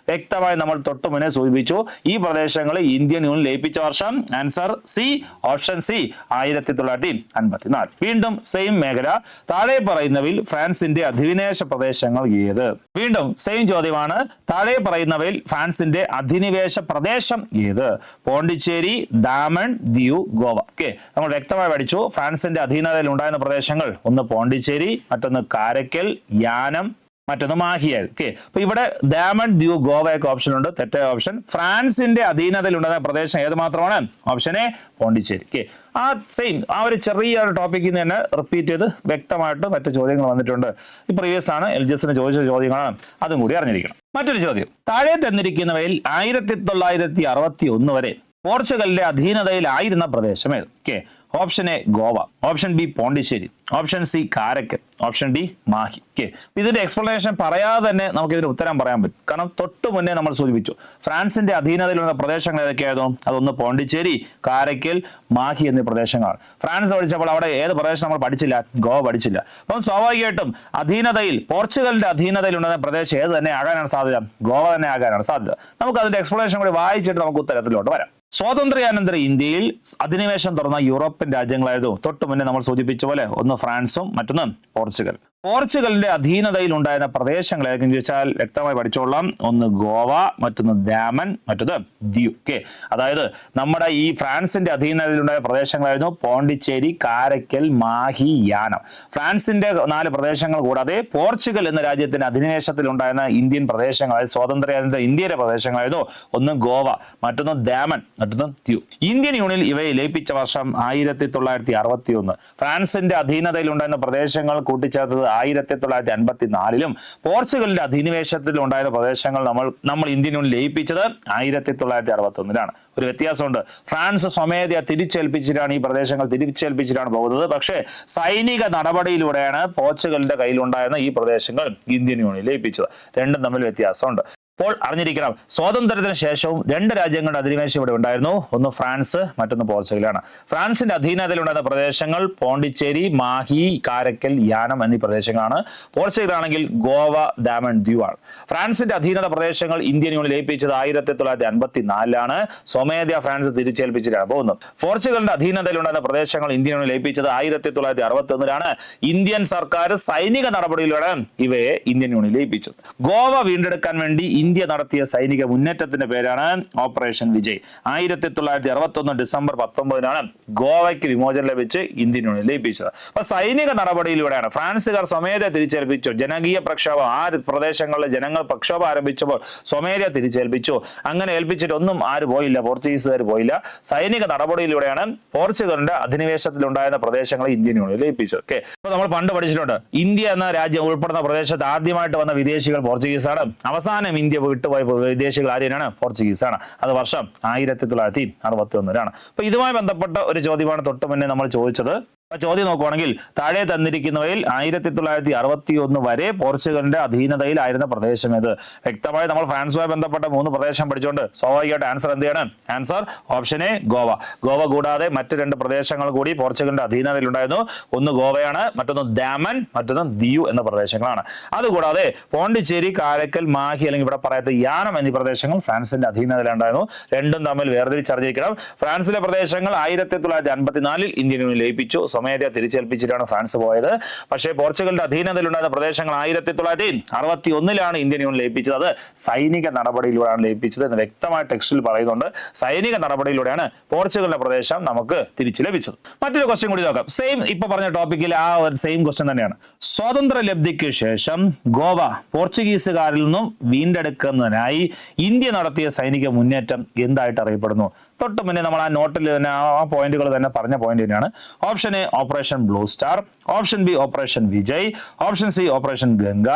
Speaker 1: വ്യക്തമായി നമ്മൾ തൊട്ട് മുന്നേ സൂചിപ്പിച്ചു ഈ പ്രദേശങ്ങൾ ഇന്ത്യൻ യൂണിയൻ ലയിപ്പിച്ച വർഷം. Answer C, option C 1954. വീണ്ടും സെയിം മേഖല. താഴെ പറയുന്നവയിൽ ഫ്രാൻസിന്റെ അധിനിവേശ പ്രദേശങ്ങൾ ഏത്? വീണ്ടും സെയിം ചോദ്യമാണ്. താഴെ പറയുന്നവയിൽ ഫ്രാൻസിന്റെ അധിനിവേശ പ്രദേശം ഏത്? പോണ്ടിച്ചേരി, ദാമൻ, ദിയു, ഗോവ. ഓക്കെ, നമ്മൾ വ്യക്തമായി പഠിച്ചു ഫ്രാൻസിന്റെ അധീനതയിൽ ഉണ്ടായിരുന്ന പ്രദേശങ്ങൾ. ഒന്ന് പോണ്ടിച്ചേരി, മറ്റൊന്ന് കാരക്കൽ, യാനം, മറ്റൊന്ന് മാഹിയായി. ഓക്കെ, അപ്പൊ ഇവിടെ ദാമൻ, ദിയു, ഗോവയൊക്കെ ഓപ്ഷൻ ഉണ്ട്. തെറ്റായ ഓപ്ഷൻ. ഫ്രാൻസിന്റെ അധീനതയിൽ ഉണ്ടായിരുന്ന പ്രദേശം ഏത് മാത്രമാണ്? Option A Pondicherry. ഓക്കെ, ആ സെയിം ആ ഒരു ചെറിയ ടോപ്പിക്കിൽ നിന്ന് തന്നെ റിപ്പീറ്റ് ചെയ്ത് വ്യക്തമായിട്ട് മറ്റു ചോദ്യങ്ങൾ വന്നിട്ടുണ്ട്. ഈ പ്രീവിയസ് ആണ്, LGSന് ചോദിച്ച ചോദ്യങ്ങളാണ്, അതും കൂടി അറിഞ്ഞിരിക്കണം. മറ്റൊരു ചോദ്യം, താഴെ തന്നിരിക്കുന്നവയിൽ 1961 വരെ പോർച്ചുഗലിന്റെ അധീനതയിലായിരുന്ന പ്രദേശം ഏത്? K. Option A Goa, option B Pondicherry, option C Karaikal, option D Mahe. K. ഇതിന്റെ എക്സ്പ്ലനേഷൻ പറയാതെ തന്നെ നമുക്ക് ഇതിന് ഉത്തരം പറയാൻ പറ്റും. കാരണം തൊട്ട് മുന്നേ നമ്മൾ സൂചിപ്പിച്ചു ഫ്രാൻസിന്റെ അധീനതയിലുള്ള പ്രദേശങ്ങൾ ഏതൊക്കെയായിരുന്നു? അതൊന്ന് പോണ്ടിച്ചേരി, കാരക്കൽ, മാഹി എന്നീ പ്രദേശങ്ങളാണ്. ഫ്രാൻസ് പഠിച്ചപ്പോൾ അവിടെ ഏത് പ്രദേശം നമ്മൾ പഠിച്ചില്ല? ഗോവ പഠിച്ചില്ല. അപ്പം സ്വാഭാവികമായിട്ടും അധീനതയിൽ പോർച്ചുഗലിന്റെ അധീനതയിലുണ്ടാകുന്ന പ്രദേശം ഏത് തന്നെ ആകാനാണ് സാധ്യത? ഗോവ തന്നെ ആകാനാണ് സാധ്യത. നമുക്ക് അതിന്റെ എക്സ്പ്ലനേഷൻ കൂടി വായിച്ചിട്ട് നമുക്ക് ഉത്തരത്തിലോട്ട് വരാം. സ്വാതന്ത്ര്യാനന്തര ഇന്ത്യയിൽ അധിനിവേശം തുറന്ന യൂറോപ്യൻ രാജ്യങ്ങളായിരുന്നു തൊട്ട് മുന്നേ നമ്മൾ സൂചിപ്പിച്ച പോലെ ഒന്ന് ഫ്രാൻസും മറ്റൊന്ന് പോർച്ചുഗൽ. പോർച്ചുഗലിന്റെ അധീനതയിൽ ഉണ്ടായിരുന്ന പ്രദേശങ്ങൾ ഏതെന്ന് ചോദിച്ചാൽ വ്യക്തമായി പഠിച്ചോളാം. ഒന്ന് ഗോവ, മറ്റൊന്ന് ദാമൻ, മറ്റൊന്ന് ദ്വീപ്. ഓക്കെ, അതായത് നമ്മുടെ ഈ ഫ്രാൻസിന്റെ അധീനതയിലുണ്ടായ പ്രദേശങ്ങളായിരുന്നു പോണ്ടിച്ചേരി, കാരക്കൽ, മാഹി, യാനം. ഫ്രാൻസിന്റെ 4 പ്രദേശങ്ങൾ കൂടാതെ പോർച്ചുഗൽ എന്ന രാജ്യത്തിന്റെ അധിനിവേശത്തിൽ ഉണ്ടായിരുന്ന ഇന്ത്യൻ പ്രദേശങ്ങൾ, സ്വാതന്ത്ര്യാനന്തര ഇന്ത്യയുടെ പ്രദേശങ്ങളായിരുന്നു ഒന്ന് ഗോവ, മറ്റൊന്ന് ദാമൻ, മറ്റൊന്ന് ദ്വീപ്. ഇന്ത്യൻ യൂണിയനിൽ ഇവയെ ലയിപ്പിച്ച വർഷം 1961. ഫ്രാൻസിന്റെ അധീനതയിൽ ഉണ്ടായിരുന്ന പ്രദേശങ്ങൾ കൂട്ടിച്ചേർത്തത് 1954-ലും പോർച്ചുഗലിന്റെ അധിനിവേശത്തിൽ ഉണ്ടായിരുന്ന പ്രദേശങ്ങൾ നമ്മൾ ഇന്ത്യൻ യൂണിയൻ ലയിപ്പിച്ചത് 1961-ലാണ്. ഒരു വ്യത്യാസമുണ്ട്. ഫ്രാൻസ് സ്വമേധയാ തിരിച്ചേൽപ്പിച്ചിട്ടാണ് ഈ പ്രദേശങ്ങൾ തിരിച്ചേൽപ്പിച്ചിട്ടാണ് പോകുന്നത്. പക്ഷേ സൈനിക നടപടിയിലൂടെയാണ് പോർച്ചുഗലിന്റെ കയ്യിലുണ്ടായിരുന്ന ഈ പ്രദേശങ്ങൾ ഇന്ത്യൻ യൂണിയൻ ലയിപ്പിച്ചത്. രണ്ടും തമ്മിൽ വ്യത്യാസമുണ്ട്. അപ്പോൾ അറിഞ്ഞിരിക്കണം, സ്വാതന്ത്ര്യത്തിന് ശേഷവും 2 രാജ്യങ്ങളുടെ അധിനിവേശം ഇവിടെ ഉണ്ടായിരുന്നു. ഒന്ന് ഫ്രാൻസ്, മറ്റൊന്ന് പോർച്ചുഗലാണ്. ഫ്രാൻസിന്റെ അധീനതയിലുണ്ടായിരുന്ന പ്രദേശങ്ങൾ പോണ്ടിച്ചേരി, മാഹി, കാരക്കൽ, യാനം എന്നീ പ്രദേശങ്ങളാണ്. പോർച്ചുഗലാണെങ്കിൽ ഗോവ, ദാമൻ, ദ്വീപാണ്. ഫ്രാൻസിന്റെ അധീനത പ്രദേശങ്ങൾ ഇന്ത്യൻ യൂണിയൻ ലയിപ്പിച്ചത് 1954-ലാണ്. സ്വമേധയാ ഫ്രാൻസ് തിരിച്ചേൽപ്പിച്ചിട്ടാണ് പോകുന്നത്. പോർച്ചുഗലിന്റെ അധീനതയിലുണ്ടായിരുന്ന പ്രദേശങ്ങൾ ഇന്ത്യൻ യൂണിയൻ ലയിപ്പിച്ചത് 1961-ലാണ്. ഇന്ത്യൻ സർക്കാർ സൈനിക നടപടിയിലൂടെ ഇവയെ ഇന്ത്യൻ യൂണിയൻ ലയിപ്പിച്ചത്. ഗോവ വീണ്ടെടുക്കാൻ വേണ്ടി ഇന്ത്യ നടത്തിയ സൈനിക മുന്നേറ്റത്തിന്റെ പേരാണ് ഓപ്പറേഷൻ വിജയ്. 1961 ഡിസംബർ 19-നാണ് ഗോവയ്ക്ക് വിമോചനം ലഭിച്ച് ഇന്ത്യൻ യൂണിയൻ ലയിപ്പിച്ചത്. അപ്പൊ സൈനിക നടപടിയിലൂടെയാണ് ഫ്രാൻസുകാർ സ്വമേധ തിരിച്ചേൽപ്പിച്ചു. ജനകീയ പ്രക്ഷോഭം, ആ പ്രദേശങ്ങളിലെ ജനങ്ങൾ പ്രക്ഷോഭം ആരംഭിച്ചപ്പോൾ സ്വമേധ തിരിച്ചേൽപ്പിച്ചു. അങ്ങനെ ഏൽപ്പിച്ചിട്ട് ഒന്നും ആര് പോയില്ല, പോർച്ചുഗീസുകാർ പോയില്ല. സൈനിക നടപടിയിലൂടെയാണ് പോർച്ചുഗലിന്റെ അധിനിവേശത്തിലുണ്ടായിരുന്ന പ്രദേശങ്ങളെ ഇന്ത്യൻ യൂണിയൻ ലയിപ്പിച്ചത്. ഓക്കെ, അപ്പൊ നമ്മൾ പണ്ട് പഠിച്ചിട്ടുണ്ട്, ഇന്ത്യ എന്ന രാജ്യം ഉൾപ്പെടുന്ന പ്രദേശത്ത് ആദ്യമായിട്ട് വന്ന വിദേശികൾ പോർച്ചുഗീസാണ്. അവസാനം ഇന്ത്യ വിട്ടുപോയ വിദേശികൾ ആര്യനാണ്? പോർച്ചുഗീസാണ്. അത് വർഷം 1961-ലാണ്. അപ്പൊ ഇതുമായി ബന്ധപ്പെട്ട ഒരു ചോദ്യമാണ് തൊട്ട് മുന്നേ നമ്മൾ ചോദിച്ചത്. ചോദ്യം നോക്കുവാണെങ്കിൽ താഴെ തന്നിരിക്കുന്നവയിൽ 1961 വരെ പോർച്ചുഗലിന്റെ അധീനതയിലായിരുന്ന പ്രദേശം ഏത്? വ്യക്തമായി നമ്മൾ ഫ്രാൻസുമായി ബന്ധപ്പെട്ട 3 പ്രദേശം പഠിച്ചുകൊണ്ട് സ്വാഭാവികമായിട്ട് ആൻസർ എന്ത് ചെയ്യണം? Answer option A Goa. Goa കൂടാതെ മറ്റ് 2 പ്രദേശങ്ങൾ കൂടി പോർച്ചുഗലിന്റെ അധീനതയിലുണ്ടായിരുന്നു. ഒന്ന് ഗോവയാണ്, മറ്റൊന്ന് ദാമൻ, മറ്റൊന്ന് ദ്വീപ് എന്ന പ്രദേശങ്ങളാണ്. അതുകൂടാതെ പോണ്ടിച്ചേരി, കാരക്കൽ, മാഹി അല്ലെങ്കിൽ ഇവിടെ പറയത്ത യാനം എന്നീ പ്രദേശങ്ങൾ ഫ്രാൻസിന്റെ അധീനതയിലുണ്ടായിരുന്നു. രണ്ടും തമ്മിൽ വേർതിരിച്ചറിഞ്ഞിരിക്കണം. ഫ്രാൻസിലെ പ്രദേശങ്ങൾ 1954-ൽ ഇന്ത്യൻ യൂണിയൻ ലയിപ്പിച്ചു. സ്വമേധയാ തിരിച്ചേൽപ്പിച്ചിട്ടാണ് ഫ്രാൻസ് പോയത്. പക്ഷേ പോർച്ചുഗലിന്റെ അധീനതയിലുണ്ടായിരുന്ന പ്രദേശങ്ങൾ 1961-ലാണ് ഇന്ത്യൻ യൂണിയൻ ലയിപ്പിച്ചത്. അത് സൈനിക നടപടിയിലൂടെയാണ് ലയിപ്പിച്ചത് എന്ന് വ്യക്തമായ ടെക്സ്റ്റിൽ പറയുന്നുണ്ട്. സൈനിക നടപടിയിലൂടെയാണ് പോർച്ചുഗലിന്റെ പ്രദേശം നമുക്ക് തിരിച്ചു ലഭിച്ചത്. മറ്റൊരു ക്വസ്റ്റ്യൻ കൂടി നോക്കാം. സെയിം ഇപ്പൊ പറഞ്ഞ ടോപ്പിക്കിൽ ആ ഒരു സെയിം ക്വസ്റ്റ്യൻ തന്നെയാണ്. സ്വാതന്ത്ര്യ ലബ്ധിക്ക് ശേഷം ഗോവ പോർച്ചുഗീസുകാരിൽ നിന്നും വീണ്ടെടുക്കുന്നതിനായി ഇന്ത്യ നടത്തിയ സൈനിക മുന്നേറ്റം എന്തായിട്ട് അറിയപ്പെടുന്നു? തൊട്ട് മുന്നേ നമ്മൾ ആ നോട്ടിൽ തന്നെ ആ പോയിന്റുകൾ തന്നെ പറഞ്ഞ പോയിന്റ് തന്നെയാണ്. Option A operation blue star, option B operation Vijay, option C operation Ganga,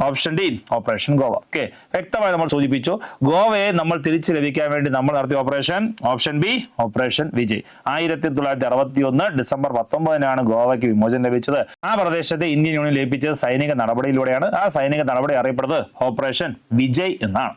Speaker 1: option D operation Goa. Okay, വ്യക്തമായി നമ്മൾ സൂചിപ്പിച്ചു. ഗോവയെ നമ്മൾ തിരിച്ചു ലഭിക്കാൻ വേണ്ടി നമ്മൾ നടത്തിയ operation option B operation Vijay. 1961 December 19-നാണ് ഗോവയ്ക്ക് വിമോചനം ലഭിച്ചത്. ആ പ്രദേശത്തെ ഇന്ത്യൻ യൂണിയൻ ലയിപ്പിച്ചത് സൈനിക നടപടിയിലൂടെയാണ്. ആ സൈനിക നടപടി അറിയപ്പെടുന്നത് ഓപ്പറേഷൻ വിജയ് എന്നാണ്.